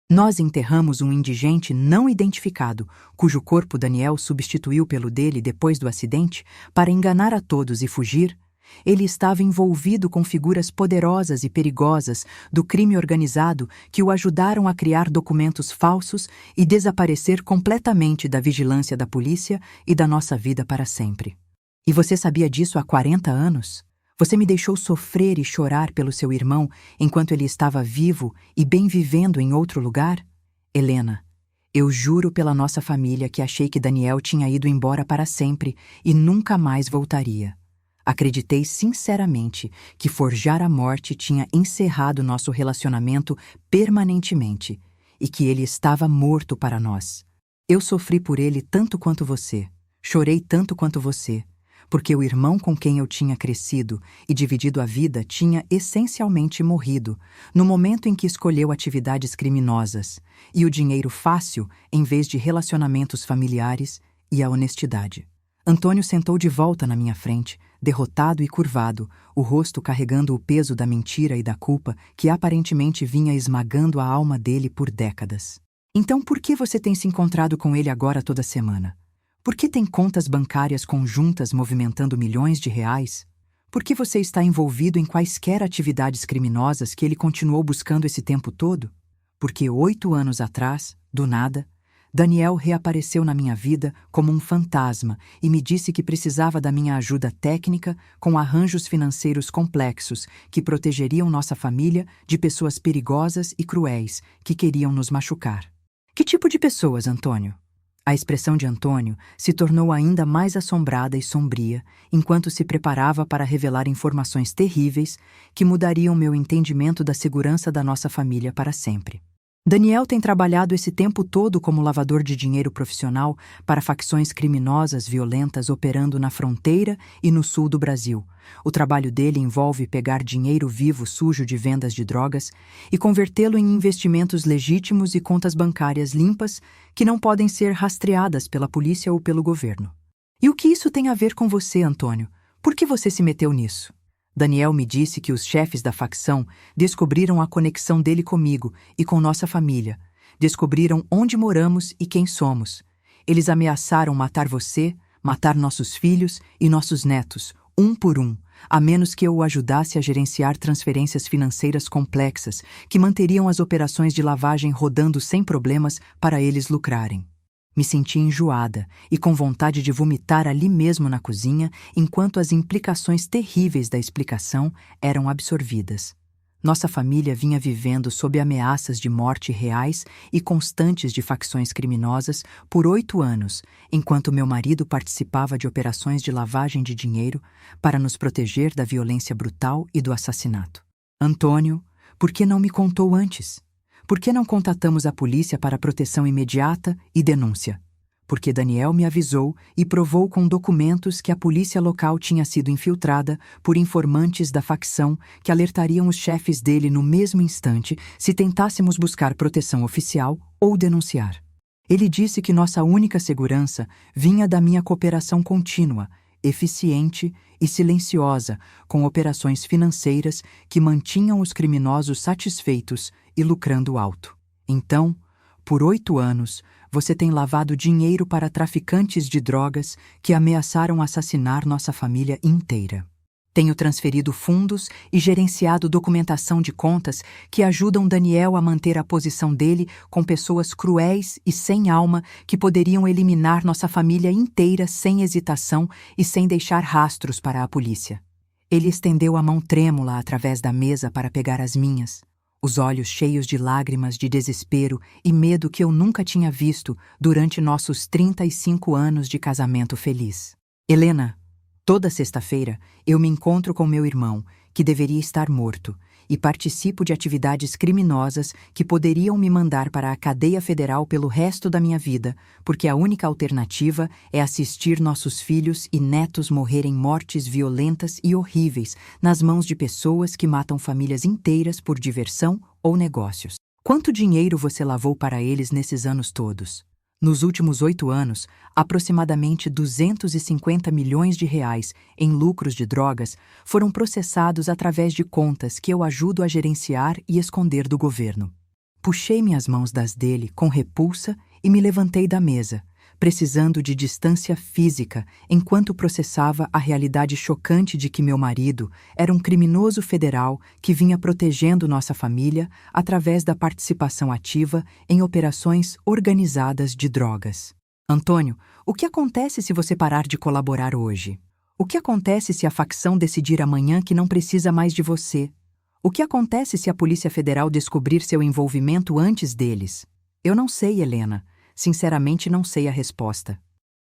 Nós enterramos um indigente não identificado, cujo corpo Daniel substituiu pelo dele depois do acidente, para enganar a todos e fugir. Ele estava envolvido com figuras poderosas e perigosas do crime organizado que o ajudaram a criar documentos falsos e desaparecer completamente da vigilância da polícia e da nossa vida para sempre. E você sabia disso há 40 anos? Você me deixou sofrer e chorar pelo seu irmão enquanto ele estava vivo e bem vivendo em outro lugar? Helena, eu juro pela nossa família que achei que Daniel tinha ido embora para sempre e nunca mais voltaria. Acreditei sinceramente que forjar a morte tinha encerrado nosso relacionamento permanentemente e que ele estava morto para nós. Eu sofri por ele tanto quanto você, chorei tanto quanto você, porque o irmão com quem eu tinha crescido e dividido a vida tinha essencialmente morrido no momento em que escolheu atividades criminosas e o dinheiro fácil em vez de relacionamentos familiares e a honestidade. Antônio sentou de volta na minha frente, derrotado e curvado, o rosto carregando o peso da mentira e da culpa que aparentemente vinha esmagando a alma dele por décadas. Então por que você tem se encontrado com ele agora toda semana? Por que tem contas bancárias conjuntas movimentando milhões de reais? Por que você está envolvido em quaisquer atividades criminosas que ele continuou buscando esse tempo todo? Porque 8 anos atrás, do nada, Daniel reapareceu na minha vida como um fantasma e me disse que precisava da minha ajuda técnica com arranjos financeiros complexos que protegeriam nossa família de pessoas perigosas e cruéis que queriam nos machucar. Que tipo de pessoas, Antônio? A expressão de Antônio se tornou ainda mais assombrada e sombria enquanto se preparava para revelar informações terríveis que mudariam meu entendimento da segurança da nossa família para sempre. Daniel tem trabalhado esse tempo todo como lavador de dinheiro profissional para facções criminosas violentas operando na fronteira e no sul do Brasil. O trabalho dele envolve pegar dinheiro vivo sujo de vendas de drogas e convertê-lo em investimentos legítimos e contas bancárias limpas que não podem ser rastreadas pela polícia ou pelo governo. E o que isso tem a ver com você, Antônio? Por que você se meteu nisso? Daniel me disse que os chefes da facção descobriram a conexão dele comigo e com nossa família. Descobriram onde moramos e quem somos. Eles ameaçaram matar você, matar nossos filhos e nossos netos, um por um, a menos que eu o ajudasse a gerenciar transferências financeiras complexas que manteriam as operações de lavagem rodando sem problemas para eles lucrarem. Me senti enjoada e com vontade de vomitar ali mesmo na cozinha enquanto as implicações terríveis da explicação eram absorvidas. Nossa família vinha vivendo sob ameaças de morte reais e constantes de facções criminosas por 8 anos, enquanto meu marido participava de operações de lavagem de dinheiro para nos proteger da violência brutal e do assassinato. Antônio, por que não me contou antes? Por que não contatamos a polícia para proteção imediata e denúncia? Porque Daniel me avisou e provou com documentos que a polícia local tinha sido infiltrada por informantes da facção que alertariam os chefes dele no mesmo instante se tentássemos buscar proteção oficial ou denunciar. Ele disse que nossa única segurança vinha da minha cooperação contínua, eficiente e silenciosa com operações financeiras que mantinham os criminosos satisfeitos e lucrando alto. Então, por 8 anos, você tem lavado dinheiro para traficantes de drogas que ameaçaram assassinar nossa família inteira. Tenho transferido fundos e gerenciado documentação de contas que ajudam Daniel a manter a posição dele com pessoas cruéis e sem alma que poderiam eliminar nossa família inteira sem hesitação e sem deixar rastros para a polícia. Ele estendeu a mão trêmula através da mesa para pegar as minhas, os olhos cheios de lágrimas de desespero e medo que eu nunca tinha visto durante nossos 35 anos de casamento feliz. Helena, toda sexta-feira, eu me encontro com meu irmão, que deveria estar morto, e participo de atividades criminosas que poderiam me mandar para a cadeia federal pelo resto da minha vida, porque a única alternativa é assistir nossos filhos e netos morrerem mortes violentas e horríveis nas mãos de pessoas que matam famílias inteiras por diversão ou negócios. Quanto dinheiro você lavou para eles nesses anos todos? Nos últimos 8 anos, aproximadamente 250 milhões de reais em lucros de drogas foram processados através de contas que eu ajudo a gerenciar e esconder do governo. Puxei minhas mãos das dele com repulsa e me levantei da mesa, precisando de distância física enquanto processava a realidade chocante de que meu marido era um criminoso federal que vinha protegendo nossa família através da participação ativa em operações organizadas de drogas. Antônio, o que acontece se você parar de colaborar hoje? O que acontece se a facção decidir amanhã que não precisa mais de você? O que acontece se a Polícia Federal descobrir seu envolvimento antes deles? Eu não sei, Helena. Sinceramente, não sei a resposta.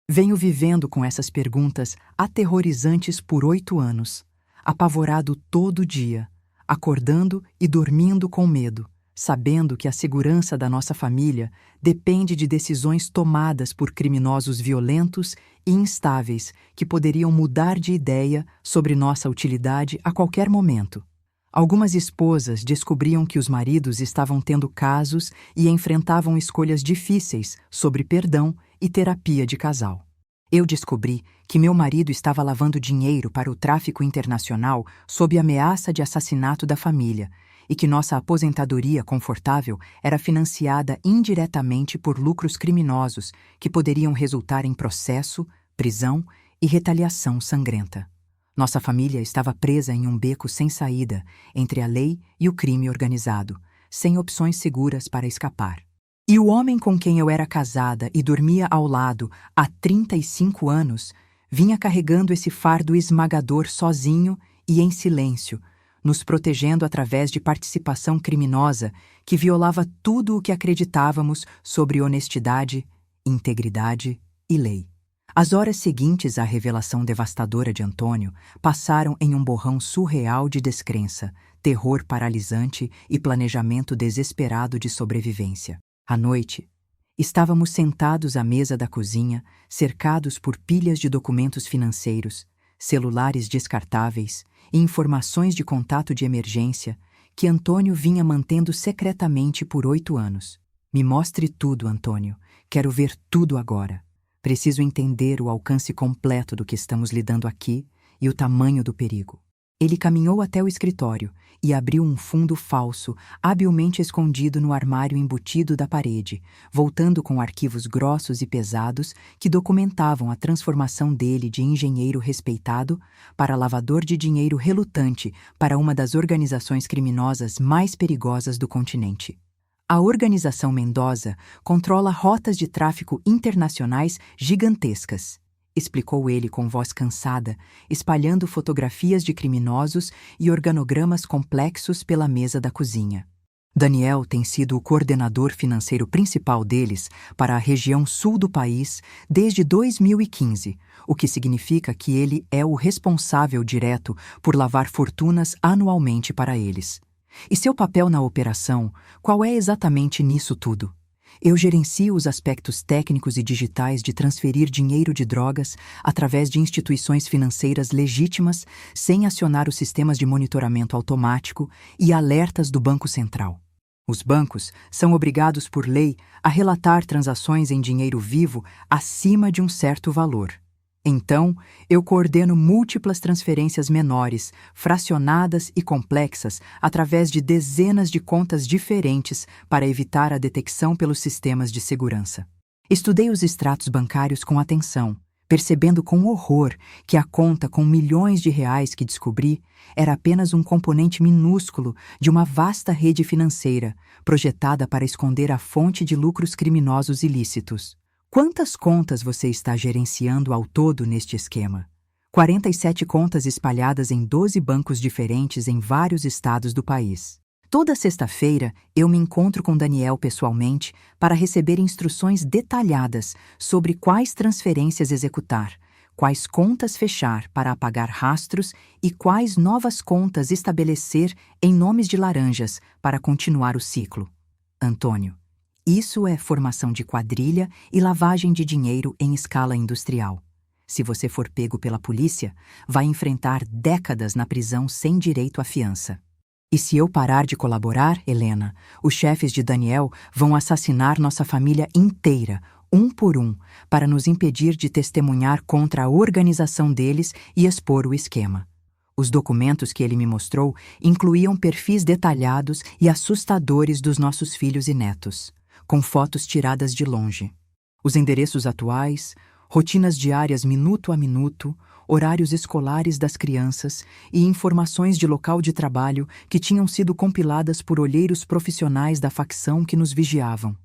Venho vivendo com essas perguntas aterrorizantes por 8 anos, apavorado todo dia, acordando e dormindo com medo, sabendo que a segurança da nossa família depende de decisões tomadas por criminosos violentos e instáveis que poderiam mudar de ideia sobre nossa utilidade a qualquer momento. Algumas esposas descobriam que os maridos estavam tendo casos e enfrentavam escolhas difíceis sobre perdão e terapia de casal. Eu descobri que meu marido estava lavando dinheiro para o tráfico internacional sob ameaça de assassinato da família e que nossa aposentadoria confortável era financiada indiretamente por lucros criminosos que poderiam resultar em processo, prisão e retaliação sangrenta. Nossa família estava presa em um beco sem saída entre a lei e o crime organizado, sem opções seguras para escapar. E o homem com quem eu era casada e dormia ao lado há 35 anos vinha carregando esse fardo esmagador sozinho e em silêncio, nos protegendo através de participação criminosa que violava tudo o que acreditávamos sobre honestidade, integridade e lei. As horas seguintes à revelação devastadora de Antônio passaram em um borrão surreal de descrença, terror paralisante e planejamento desesperado de sobrevivência. À noite, estávamos sentados à mesa da cozinha, cercados por pilhas de documentos financeiros, celulares descartáveis e informações de contato de emergência que Antônio vinha mantendo secretamente por 8 anos. Me mostre tudo, Antônio. Quero ver tudo agora. Preciso entender o alcance completo do que estamos lidando aqui e o tamanho do perigo. Ele caminhou até o escritório e abriu um fundo falso, habilmente escondido no armário embutido da parede, voltando com arquivos grossos e pesados que documentavam a transformação dele de engenheiro respeitado para lavador de dinheiro relutante para uma das organizações criminosas mais perigosas do continente. A Organização Mendoza controla rotas de tráfico internacionais gigantescas, explicou ele com voz cansada, espalhando fotografias de criminosos e organogramas complexos pela mesa da cozinha. Daniel tem sido o coordenador financeiro principal deles para a região sul do país desde 2015, o que significa que ele é o responsável direto por lavar fortunas anualmente para eles. E seu papel na operação, qual é exatamente nisso tudo? Eu gerencio os aspectos técnicos e digitais de transferir dinheiro de drogas através de instituições financeiras legítimas sem acionar os sistemas de monitoramento automático e alertas do Banco Central. Os bancos são obrigados por lei a relatar transações em dinheiro vivo acima de um certo valor. Então, eu coordeno múltiplas transferências menores, fracionadas e complexas, através de dezenas de contas diferentes para evitar a detecção pelos sistemas de segurança. Estudei os extratos bancários com atenção, percebendo com horror que a conta com milhões de reais que descobri era apenas um componente minúsculo de uma vasta rede financeira, projetada para esconder a fonte de lucros criminosos ilícitos. Quantas contas você está gerenciando ao todo neste esquema? 47 contas espalhadas em 12 bancos diferentes em vários estados do país. Toda sexta-feira, eu me encontro com Daniel pessoalmente para receber instruções detalhadas sobre quais transferências executar, quais contas fechar para apagar rastros e quais novas contas estabelecer em nomes de laranjas para continuar o ciclo. Antônio. Isso é formação de quadrilha e lavagem de dinheiro em escala industrial. Se você for pego pela polícia, vai enfrentar décadas na prisão sem direito à fiança. E se eu parar de colaborar, Helena, os chefes de Daniel vão assassinar nossa família inteira, um por um, para nos impedir de testemunhar contra a organização deles e expor o esquema. Os documentos que ele me mostrou incluíam perfis detalhados e assustadores dos nossos filhos e netos, com fotos tiradas de longe. Os endereços atuais, rotinas diárias minuto a minuto, horários escolares das crianças e informações de local de trabalho que tinham sido compiladas por olheiros profissionais da facção que nos vigiavam.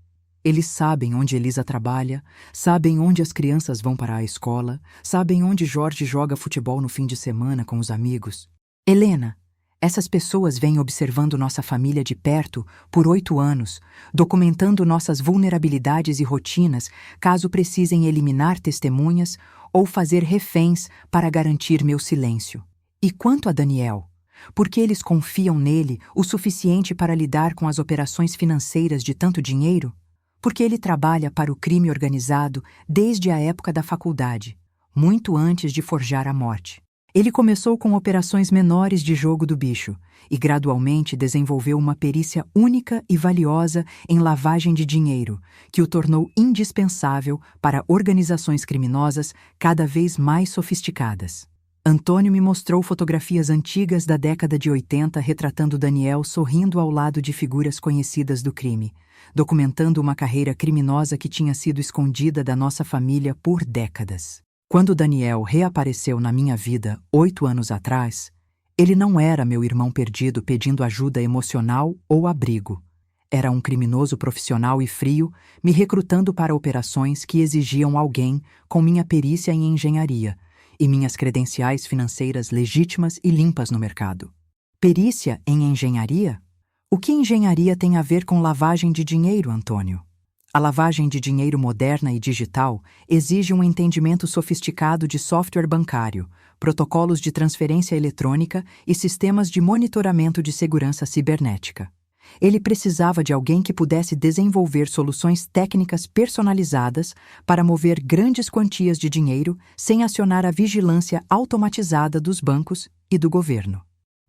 Eles sabem onde Elisa trabalha, sabem onde as crianças vão para a escola, sabem onde Jorge joga futebol no fim de semana com os amigos. Helena, essas pessoas vêm observando nossa família de perto por 8 anos, documentando nossas vulnerabilidades e rotinas caso precisem eliminar testemunhas ou fazer reféns para garantir meu silêncio. E quanto a Daniel? Porque eles confiam nele o suficiente para lidar com as operações financeiras de tanto dinheiro? Porque ele trabalha para o crime organizado desde a época da faculdade, muito antes de forjar a morte. Ele começou com operações menores de jogo do bicho e gradualmente desenvolveu uma perícia única e valiosa em lavagem de dinheiro, que o tornou indispensável para organizações criminosas cada vez mais sofisticadas. Antônio me mostrou fotografias antigas da década de 80 retratando Daniel sorrindo ao lado de figuras conhecidas do crime, documentando uma carreira criminosa que tinha sido escondida da nossa família por décadas. Quando Daniel reapareceu na minha vida 8 anos atrás, ele não era meu irmão perdido pedindo ajuda emocional ou abrigo. Era um criminoso profissional e frio me recrutando para operações que exigiam alguém com minha perícia em engenharia e minhas credenciais financeiras legítimas e limpas no mercado. Perícia em engenharia? O que engenharia tem a ver com lavagem de dinheiro, Antônio? A lavagem de dinheiro moderna e digital exige um entendimento sofisticado de software bancário, protocolos de transferência eletrônica e sistemas de monitoramento de segurança cibernética. Ele precisava de alguém que pudesse desenvolver soluções técnicas personalizadas para mover grandes quantias de dinheiro sem acionar a vigilância automatizada dos bancos e do governo.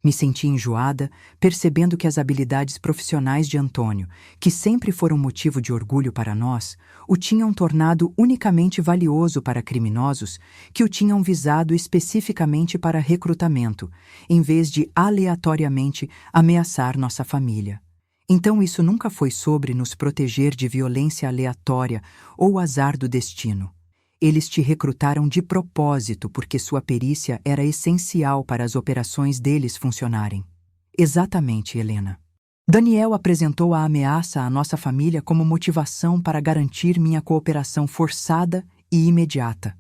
Me senti enjoada, percebendo que as habilidades profissionais de Antônio, que sempre foram motivo de orgulho para nós, o tinham tornado unicamente valioso para criminosos que o tinham visado especificamente para recrutamento, em vez de aleatoriamente ameaçar nossa família. Então isso nunca foi sobre nos proteger de violência aleatória ou azar do destino. Eles te recrutaram de propósito porque sua perícia era essencial para as operações deles funcionarem. Exatamente, Helena. Daniel apresentou a ameaça à nossa família como motivação para garantir minha cooperação forçada e imediata.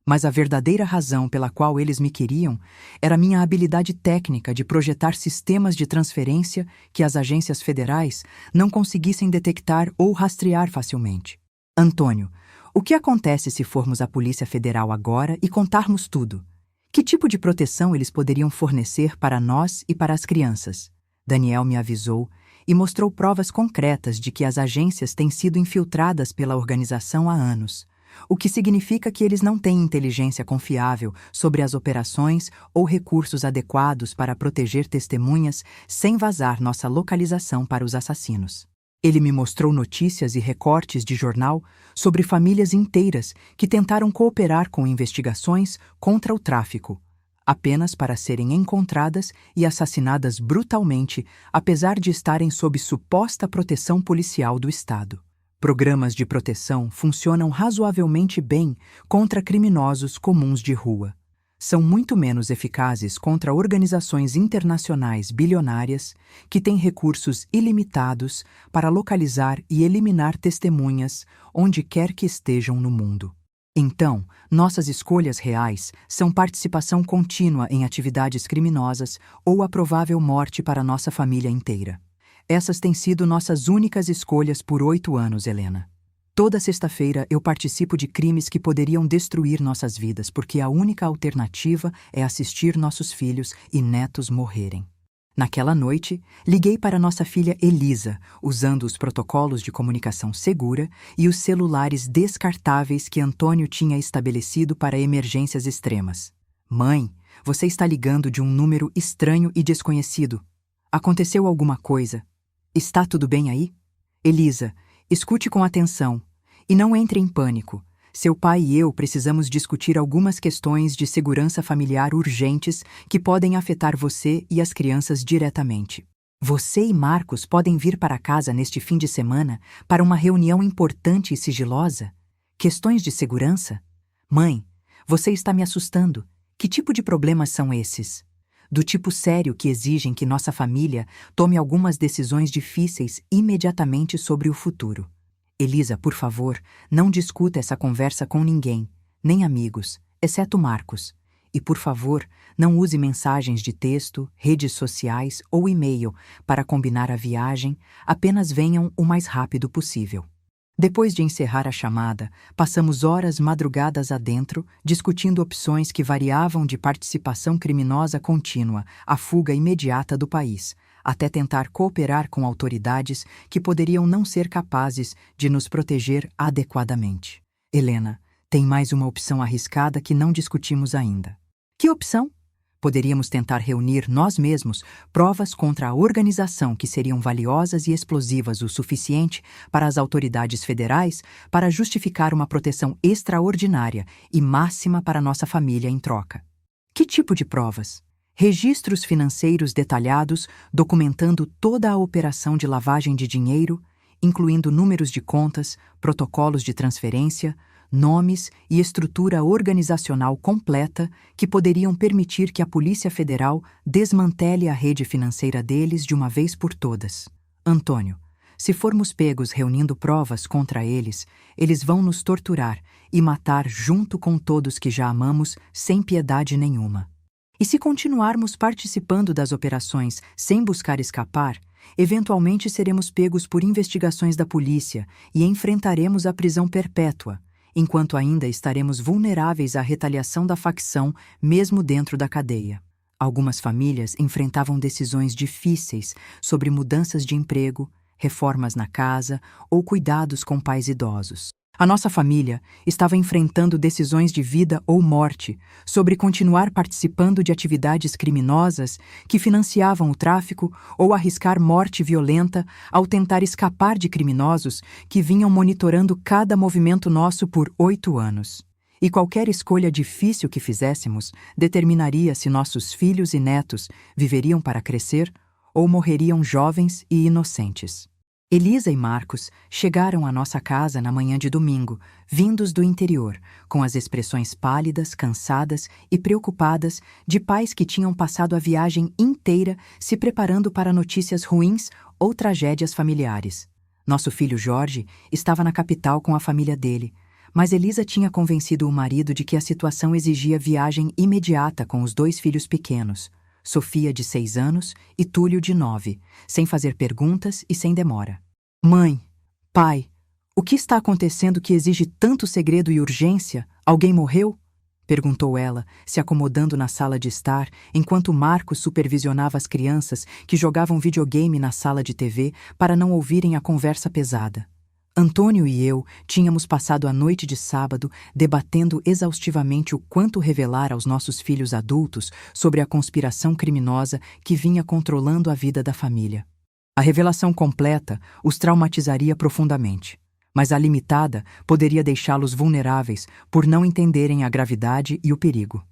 Mas a verdadeira razão pela qual eles me queriam era minha habilidade técnica de projetar sistemas de transferência que as agências federais não conseguissem detectar ou rastrear facilmente. Antônio, o que acontece se formos à Polícia Federal agora e contarmos tudo? Que tipo de proteção eles poderiam fornecer para nós e para as crianças? Daniel me avisou e mostrou provas concretas de que as agências têm sido infiltradas pela organização há anos, o que significa que eles não têm inteligência confiável sobre as operações ou recursos adequados para proteger testemunhas sem vazar nossa localização para os assassinos. Ele me mostrou notícias e recortes de jornal sobre famílias inteiras que tentaram cooperar com investigações contra o tráfico, apenas para serem encontradas e assassinadas brutalmente, apesar de estarem sob suposta proteção policial do Estado. Programas de proteção funcionam razoavelmente bem contra criminosos comuns de rua. São muito menos eficazes contra organizações internacionais bilionárias que têm recursos ilimitados para localizar e eliminar testemunhas onde quer que estejam no mundo. Então, nossas escolhas reais são participação contínua em atividades criminosas ou a provável morte para nossa família inteira. Essas têm sido nossas únicas escolhas por 8 anos, Helena. Toda sexta-feira eu participo de crimes que poderiam destruir nossas vidas, porque a única alternativa é assistir nossos filhos e netos morrerem. Naquela noite, liguei para nossa filha Elisa, usando os protocolos de comunicação segura e os celulares descartáveis que Antônio tinha estabelecido para emergências extremas. Mãe, você está ligando de um número estranho e desconhecido. Aconteceu alguma coisa? Está tudo bem aí? Elisa, escute com atenção e não entre em pânico. Seu pai e eu precisamos discutir algumas questões de segurança familiar urgentes que podem afetar você e as crianças diretamente. Você e Marcos podem vir para casa neste fim de semana para uma reunião importante e sigilosa? Questões de segurança? Mãe, você está me assustando. Que tipo de problemas são esses? Do tipo sério que exigem que nossa família tome algumas decisões difíceis imediatamente sobre o futuro. Elisa, por favor, não discuta essa conversa com ninguém, nem amigos, exceto Marcos. E, por favor, não use mensagens de texto, redes sociais ou e-mail para combinar a viagem, apenas venham o mais rápido possível. Depois de encerrar a chamada, passamos horas madrugadas adentro, discutindo opções que variavam de participação criminosa contínua à fuga imediata do país, até tentar cooperar com autoridades que poderiam não ser capazes de nos proteger adequadamente. Helena, tem mais uma opção arriscada que não discutimos ainda. Que opção? Poderíamos tentar reunir nós mesmos provas contra a organização que seriam valiosas e explosivas o suficiente para as autoridades federais para justificar uma proteção extraordinária e máxima para nossa família em troca. Que tipo de provas? Registros financeiros detalhados documentando toda a operação de lavagem de dinheiro, incluindo números de contas, protocolos de transferência, nomes e estrutura organizacional completa que poderiam permitir que a Polícia Federal desmantele a rede financeira deles de uma vez por todas. Antônio, se formos pegos reunindo provas contra eles, eles vão nos torturar e matar junto com todos que já amamos sem piedade nenhuma. E se continuarmos participando das operações sem buscar escapar, eventualmente seremos pegos por investigações da polícia e enfrentaremos a prisão perpétua, enquanto ainda estaremos vulneráveis à retaliação da facção, mesmo dentro da cadeia. Algumas famílias enfrentavam decisões difíceis sobre mudanças de emprego, reformas na casa ou cuidados com pais idosos. A nossa família estava enfrentando decisões de vida ou morte sobre continuar participando de atividades criminosas que financiavam o tráfico ou arriscar morte violenta ao tentar escapar de criminosos que vinham monitorando cada movimento nosso por 8 anos. E qualquer escolha difícil que fizéssemos determinaria se nossos filhos e netos viveriam para crescer ou morreriam jovens e inocentes. Elisa e Marcos chegaram à nossa casa na manhã de domingo, vindos do interior, com as expressões pálidas, cansadas e preocupadas de pais que tinham passado a viagem inteira se preparando para notícias ruins ou tragédias familiares. Nosso filho Jorge estava na capital com a família dele, mas Elisa tinha convencido o marido de que a situação exigia viagem imediata com os 2 filhos pequenos, Sofia, de 6 anos, e Túlio, de 9, sem fazer perguntas e sem demora. Mãe, pai, o que está acontecendo que exige tanto segredo e urgência? Alguém morreu? Perguntou ela, se acomodando na sala de estar, enquanto Marcos supervisionava as crianças que jogavam videogame na sala de TV para não ouvirem a conversa pesada. Antônio e eu tínhamos passado a noite de sábado debatendo exaustivamente o quanto revelar aos nossos filhos adultos sobre a conspiração criminosa que vinha controlando a vida da família. A revelação completa os traumatizaria profundamente, mas a limitada poderia deixá-los vulneráveis por não entenderem a gravidade e o perigo.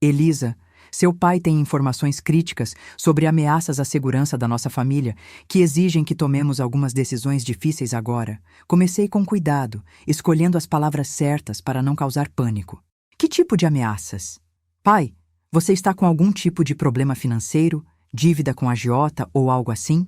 Elisa, seu pai tem informações críticas sobre ameaças à segurança da nossa família que exigem que tomemos algumas decisões difíceis agora. Comecei com cuidado, escolhendo as palavras certas para não causar pânico. Que tipo de ameaças? Pai, você está com algum tipo de problema financeiro, dívida com agiota ou algo assim?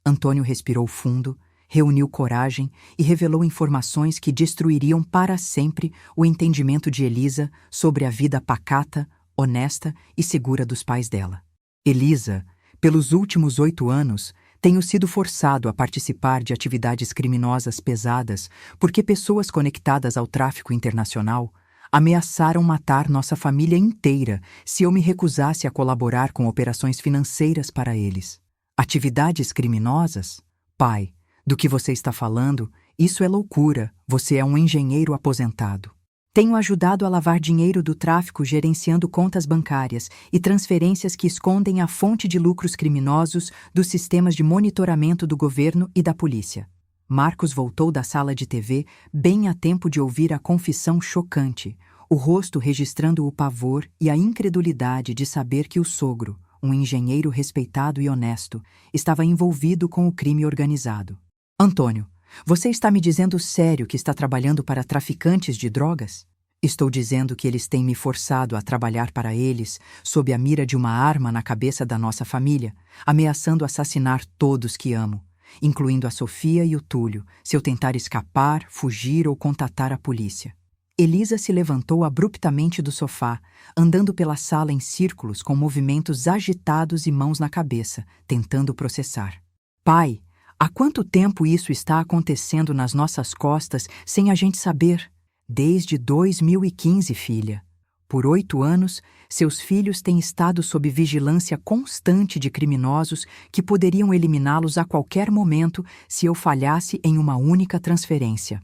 Antônio respirou fundo, reuniu coragem e revelou informações que destruiriam para sempre o entendimento de Elisa sobre a vida pacata, honesta e segura dos pais dela. Elisa, pelos últimos 8 anos, tenho sido forçado a participar de atividades criminosas pesadas porque pessoas conectadas ao tráfico internacional ameaçaram matar nossa família inteira se eu me recusasse a colaborar com operações financeiras para eles. Atividades criminosas? Pai, do que você está falando, isso é loucura, você é um engenheiro aposentado. Tenho ajudado a lavar dinheiro do tráfico gerenciando contas bancárias e transferências que escondem a fonte de lucros criminosos dos sistemas de monitoramento do governo e da polícia. Marcos voltou da sala de TV bem a tempo de ouvir a confissão chocante, o rosto registrando o pavor e a incredulidade de saber que o sogro, um engenheiro respeitado e honesto, estava envolvido com o crime organizado. Antônio, você está me dizendo sério que está trabalhando para traficantes de drogas? Estou dizendo que eles têm me forçado a trabalhar para eles sob a mira de uma arma na cabeça da nossa família, ameaçando assassinar todos que amo. incluindo a Sofia e o Túlio, se eu tentar escapar, fugir ou contatar a polícia. Elisa se levantou abruptamente do sofá, andando pela sala em círculos com movimentos agitados e mãos na cabeça, tentando processar. Pai, há quanto tempo isso está acontecendo nas nossas costas sem a gente saber? Desde 2015, filha. Por 8 anos, seus filhos têm estado sob vigilância constante de criminosos que poderiam eliminá-los a qualquer momento se eu falhasse em uma única transferência.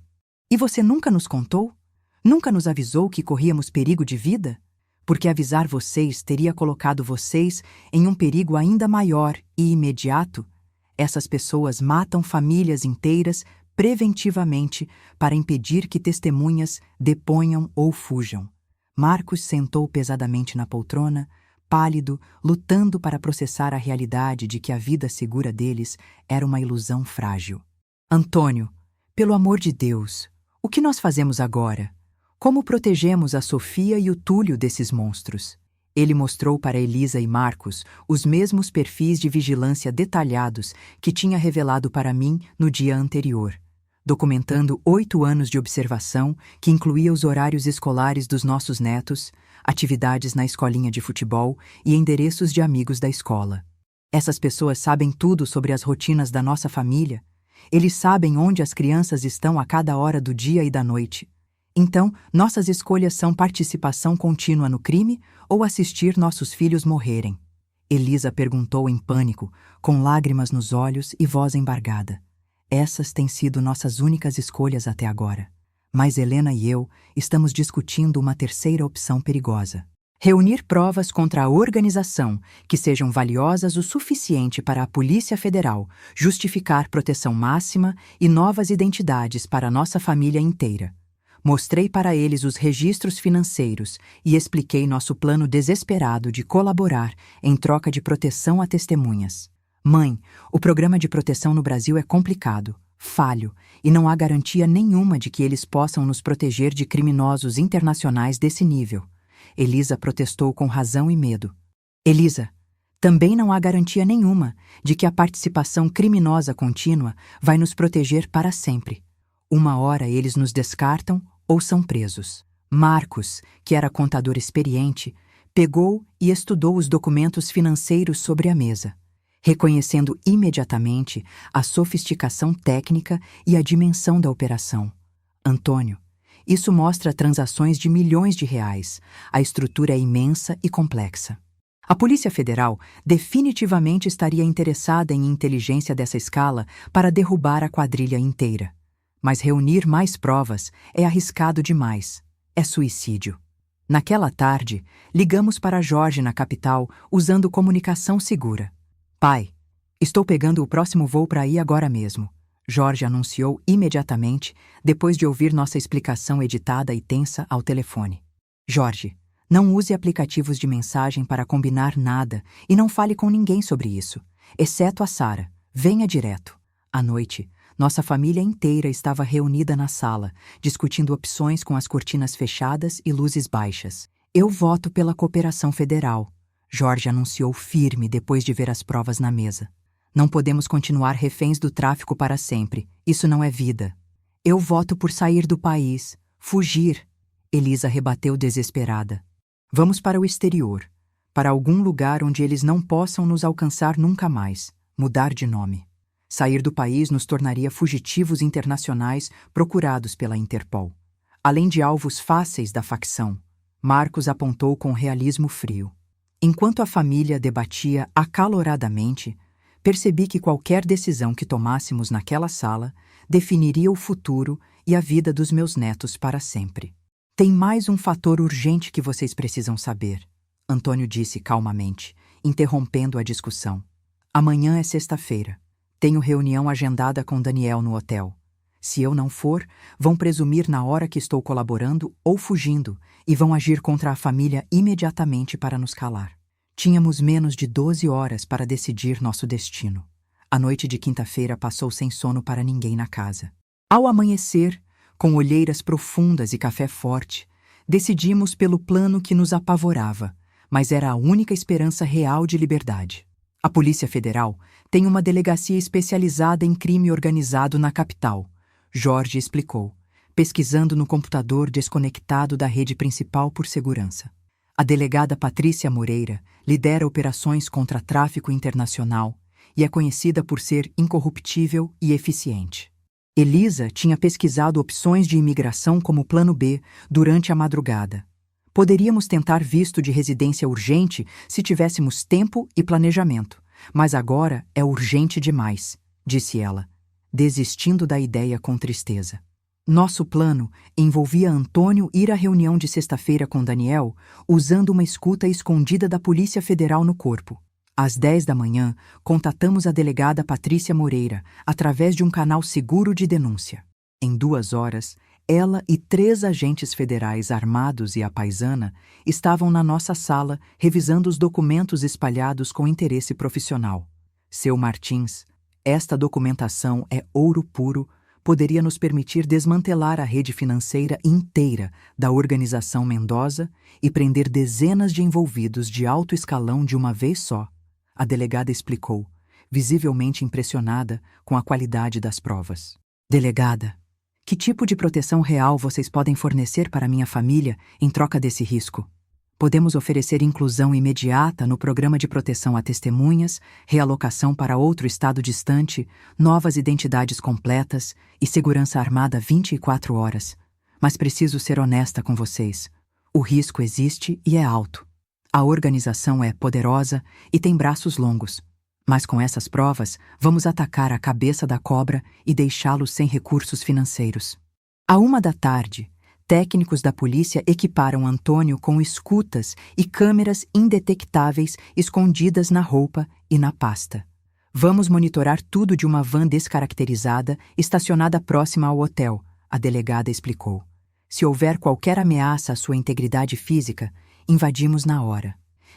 E você nunca nos contou? Nunca nos avisou que corríamos perigo de vida? Porque avisar vocês teria colocado vocês em um perigo ainda maior e imediato. Essas pessoas matam famílias inteiras preventivamente para impedir que testemunhas deponham ou fujam. Marcos sentou pesadamente na poltrona, pálido, lutando para processar a realidade de que a vida segura deles era uma ilusão frágil. Antônio, pelo amor de Deus, o que nós fazemos agora? Como protegemos a Sofia e o Túlio desses monstros? Ele mostrou para Elisa e Marcos os mesmos perfis de vigilância detalhados que tinha revelado para mim no dia anterior, documentando 8 anos de observação que incluía os horários escolares dos nossos netos, atividades na escolinha de futebol e endereços de amigos da escola. Essas pessoas sabem tudo sobre as rotinas da nossa família. Eles sabem onde as crianças estão a cada hora do dia e da noite. Então, nossas escolhas são participação contínua no crime ou assistir nossos filhos morrerem? Elisa perguntou em pânico, com lágrimas nos olhos e voz embargada. Essas têm sido nossas únicas escolhas até agora. Mas Helena e eu estamos discutindo uma terceira opção perigosa. Reunir provas contra a organização que sejam valiosas o suficiente para a Polícia Federal justificar proteção máxima e novas identidades para a nossa família inteira. Mostrei para eles os registros financeiros e expliquei nosso plano desesperado de colaborar em troca de proteção a testemunhas. Mãe, o programa de proteção no Brasil é complicado, falho, e não há garantia nenhuma de que eles possam nos proteger de criminosos internacionais desse nível. Elisa protestou com razão e medo. Elisa, também não há garantia nenhuma de que a participação criminosa contínua vai nos proteger para sempre. Uma hora eles nos descartam ou são presos. Marcos, que era contador experiente, pegou e estudou os documentos financeiros sobre a mesa, reconhecendo imediatamente a sofisticação técnica e a dimensão da operação. Antônio, isso mostra transações de milhões de reais. A estrutura é imensa e complexa. A Polícia Federal definitivamente estaria interessada em inteligência dessa escala para derrubar a quadrilha inteira. Mas reunir mais provas é arriscado demais. É suicídio. Naquela tarde, ligamos para Jorge na capital usando comunicação segura. Pai, estou pegando o próximo voo para ir agora mesmo. Jorge anunciou imediatamente, depois de ouvir nossa explicação editada e tensa ao telefone. Jorge, não use aplicativos de mensagem para combinar nada e não fale com ninguém sobre isso, exceto a Sara. Venha direto. À noite, nossa família inteira estava reunida na sala, discutindo opções com as cortinas fechadas e luzes baixas. Eu voto pela cooperação federal, Jorge anunciou firme depois de ver as provas na mesa. Não podemos continuar reféns do tráfico para sempre. Isso não é vida. Eu voto por sair do país, fugir. Elisa rebateu desesperada. Vamos para o exterior, para algum lugar onde eles não possam nos alcançar nunca mais. Mudar de nome. Sair do país nos tornaria fugitivos internacionais procurados pela Interpol. Além de alvos fáceis da facção, Marcos apontou com realismo frio. Enquanto a família debatia acaloradamente, percebi que qualquer decisão que tomássemos naquela sala definiria o futuro e a vida dos meus netos para sempre. Tem mais um fator urgente que vocês precisam saber, Antônio disse calmamente, interrompendo a discussão. Amanhã é sexta-feira. Tenho reunião agendada com Daniel no hotel. Se eu não for, vão presumir na hora que estou colaborando ou fugindo e vão agir contra a família imediatamente para nos calar. Tínhamos menos de 12 horas para decidir nosso destino. A noite de quinta-feira passou sem sono para ninguém na casa. Ao amanhecer, com olheiras profundas e café forte, decidimos pelo plano que nos apavorava, mas era a única esperança real de liberdade. A Polícia Federal tem uma delegacia especializada em crime organizado na capital, Jorge explicou, pesquisando no computador desconectado da rede principal por segurança. A delegada Patrícia Moreira lidera operações contra tráfico internacional e é conhecida por ser incorruptível e eficiente. Elisa tinha pesquisado opções de imigração como plano B durante a madrugada. Poderíamos tentar visto de residência urgente se tivéssemos tempo e planejamento, mas agora é urgente demais, disse ela, desistindo da ideia com tristeza. Nosso plano envolvia Antônio ir à reunião de sexta-feira com Daniel usando uma escuta escondida da Polícia Federal no corpo. Às 10 da manhã, contatamos a delegada Patrícia Moreira através de um canal seguro de denúncia. Em 2 horas, ela e 3 agentes federais armados e a paisana estavam na nossa sala revisando os documentos espalhados com interesse profissional. Seu Martins, esta documentação é ouro puro, poderia nos permitir desmantelar a rede financeira inteira da organização Mendoza e prender dezenas de envolvidos de alto escalão de uma vez só, a delegada explicou, visivelmente impressionada com a qualidade das provas. Delegada, que tipo de proteção real vocês podem fornecer para minha família em troca desse risco? Podemos oferecer inclusão imediata no programa de proteção a testemunhas, realocação para outro estado distante, novas identidades completas e segurança armada 24 horas. Mas preciso ser honesta com vocês. O risco existe e é alto. A organização é poderosa e tem braços longos. Mas com essas provas, vamos atacar a cabeça da cobra e deixá-los sem recursos financeiros. À 1 da tarde, técnicos da polícia equiparam Antônio com escutas e câmeras indetectáveis escondidas na roupa e na pasta. Vamos monitorar tudo de uma van descaracterizada estacionada próxima ao hotel, a delegada explicou. Se houver qualquer ameaça à sua integridade física, invadimos na hora.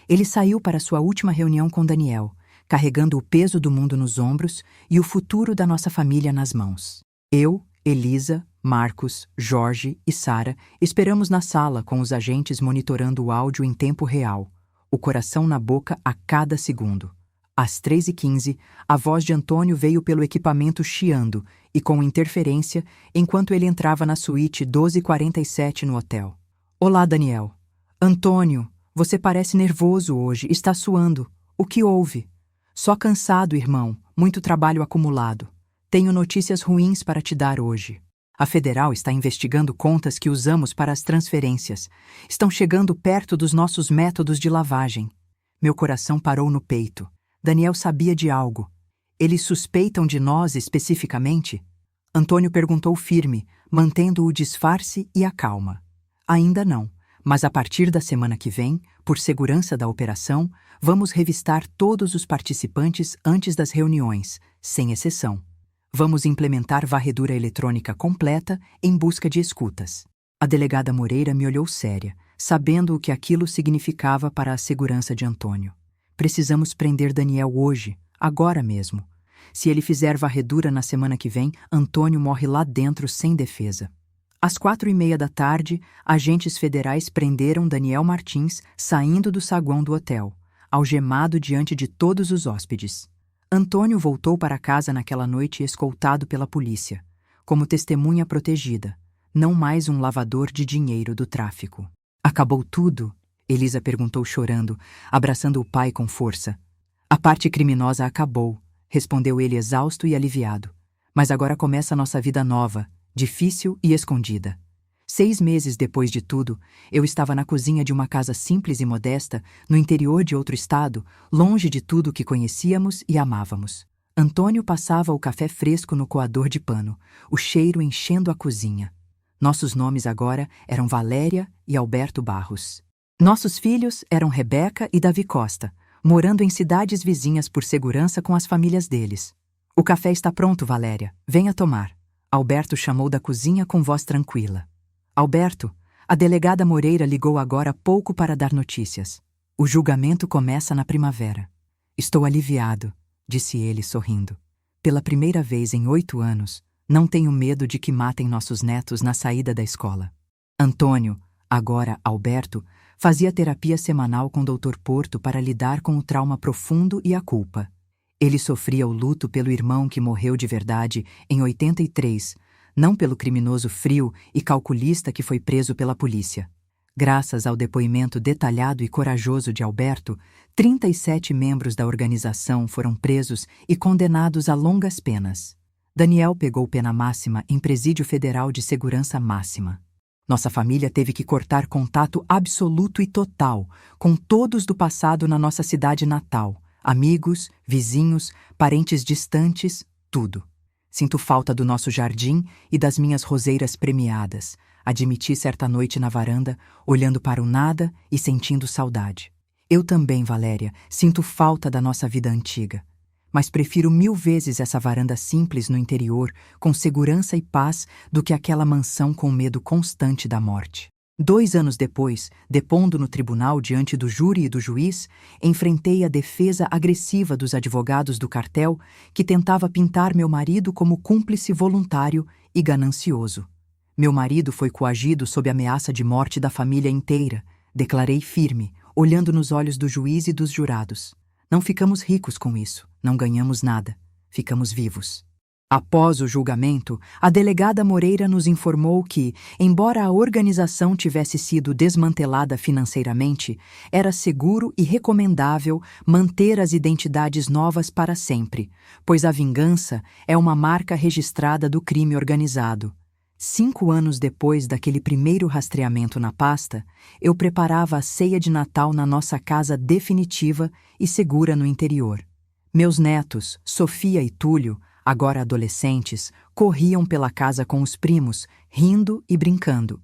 Ele saiu para sua última reunião com Daniel, carregando o peso do mundo nos ombros e o futuro da nossa família nas mãos. Eu, Elisa, Marcos, Jorge e Sara esperamos na sala com os agentes monitorando o áudio em tempo real, o coração na boca a cada segundo. Às 3h15, a voz de Antônio veio pelo equipamento chiando e com interferência enquanto ele entrava na suíte 1247 no hotel. Olá, Daniel. Antônio, você parece nervoso hoje, está suando. O que houve? Só cansado, irmão, muito trabalho acumulado. Tenho notícias ruins para te dar hoje. A Federal está investigando contas que usamos para as transferências. Estão chegando perto dos nossos métodos de lavagem. Meu coração parou no peito. Daniel sabia de algo. Eles suspeitam de nós especificamente? Antônio perguntou firme, mantendo o disfarce e a calma. Ainda não, mas a partir da semana que vem, por segurança da operação, vamos revistar todos os participantes antes das reuniões, sem exceção. Vamos implementar varredura eletrônica completa em busca de escutas. A delegada Moreira me olhou séria, sabendo o que aquilo significava para a segurança de Antônio. Precisamos prender Daniel hoje, agora mesmo. Se ele fizer varredura na semana que vem, Antônio morre lá dentro sem defesa. Às 4h30 da tarde, agentes federais prenderam Daniel Martins saindo do saguão do hotel, algemado diante de todos os hóspedes. Antônio voltou para casa naquela noite escoltado pela polícia, como testemunha protegida, não mais um lavador de dinheiro do tráfico. Acabou tudo? Elisa perguntou chorando, abraçando o pai com força. A parte criminosa acabou, respondeu ele exausto e aliviado. Mas agora começa a nossa vida nova, difícil e escondida. 6 meses depois de tudo, eu estava na cozinha de uma casa simples e modesta, no interior de outro estado, longe de tudo que conhecíamos e amávamos. Antônio passava o café fresco no coador de pano, o cheiro enchendo a cozinha. Nossos nomes agora eram Valéria e Alberto Barros. Nossos filhos eram Rebeca e Davi Costa, morando em cidades vizinhas por segurança com as famílias deles. O café está pronto, Valéria. Venha tomar. Alberto chamou da cozinha com voz tranquila. Alberto, a delegada Moreira ligou agora há pouco para dar notícias. O julgamento começa na primavera. Estou aliviado, disse ele sorrindo. Pela primeira vez em 8 anos, não tenho medo de que matem nossos netos na saída da escola. Antônio, agora Alberto, Fazia terapia semanal com o Dr. Porto para lidar com o trauma profundo e a culpa. Ele sofria o luto pelo irmão que morreu de verdade em 83, não pelo criminoso frio e calculista que foi preso pela polícia. Graças ao depoimento detalhado e corajoso de Alberto, 37 membros da organização foram presos e condenados a longas penas. Daniel pegou pena máxima em Presídio Federal de Segurança Máxima. Nossa família teve que cortar contato absoluto e total com todos do passado na nossa cidade natal. Amigos, vizinhos, parentes distantes, tudo. Sinto falta do nosso jardim e das minhas roseiras premiadas. Admiti certa noite na varanda, olhando para o nada e sentindo saudade. Eu também, Valéria, sinto falta da nossa vida antiga. Mas prefiro 1000 vezes essa varanda simples no interior, com segurança e paz, do que aquela mansão com medo constante da morte. 2 anos depois, depondo no tribunal diante do júri e do juiz, enfrentei a defesa agressiva dos advogados do cartel que tentava pintar meu marido como cúmplice voluntário e ganancioso. Meu marido foi coagido sob ameaça de morte da família inteira, declarei firme, olhando nos olhos do juiz e dos jurados. Não ficamos ricos com isso, não ganhamos nada, ficamos vivos. Após o julgamento, a delegada Moreira nos informou que, embora a organização tivesse sido desmantelada financeiramente, era seguro e recomendável manter as identidades novas para sempre, pois a vingança é uma marca registrada do crime organizado. 5 anos depois daquele primeiro rastreamento na pasta, eu preparava a ceia de Natal na nossa casa definitiva e segura no interior. Meus netos, Sofia e Túlio, agora adolescentes, corriam pela casa com os primos, rindo e brincando.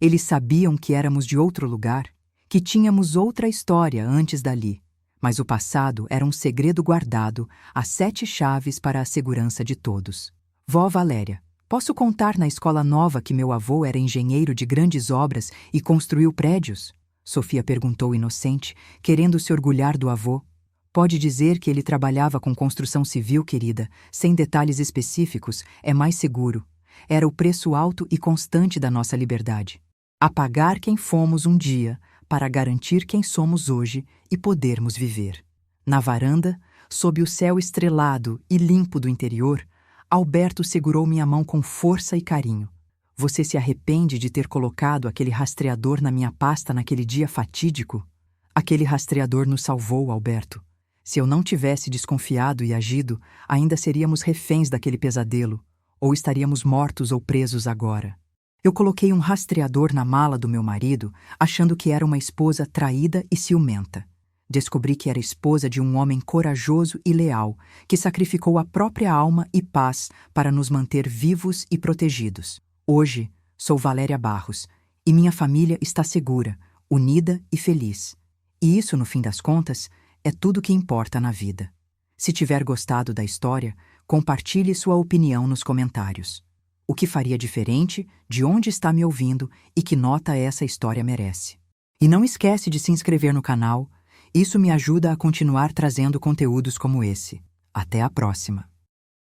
Eles sabiam que éramos de outro lugar, que tínhamos outra história antes dali, mas o passado era um segredo guardado, às 7 chaves para a segurança de todos. Vó Valéria, posso contar na escola nova que meu avô era engenheiro de grandes obras e construiu prédios? Sofia perguntou inocente, querendo se orgulhar do avô. Pode dizer que ele trabalhava com construção civil, querida, sem detalhes específicos, é mais seguro. Era o preço alto e constante da nossa liberdade. Apagar quem fomos um dia, para garantir quem somos hoje e podermos viver. Na varanda, sob o céu estrelado e limpo do interior, Alberto segurou minha mão com força e carinho. Você se arrepende de ter colocado aquele rastreador na minha pasta naquele dia fatídico? Aquele rastreador nos salvou, Alberto. Se eu não tivesse desconfiado e agido, ainda seríamos reféns daquele pesadelo, ou estaríamos mortos ou presos agora. Eu coloquei um rastreador na mala do meu marido, achando que era uma esposa traída e ciumenta. Descobri que era esposa de um homem corajoso e leal, que sacrificou a própria alma e paz para nos manter vivos e protegidos. Hoje, sou Valéria Barros, e minha família está segura, unida e feliz. E isso, no fim das contas, é tudo que importa na vida. Se tiver gostado da história, compartilhe sua opinião nos comentários. O que faria diferente, de onde está me ouvindo e que nota essa história merece. E não esquece de se inscrever no canal, isso me ajuda a continuar trazendo conteúdos como esse. Até a próxima!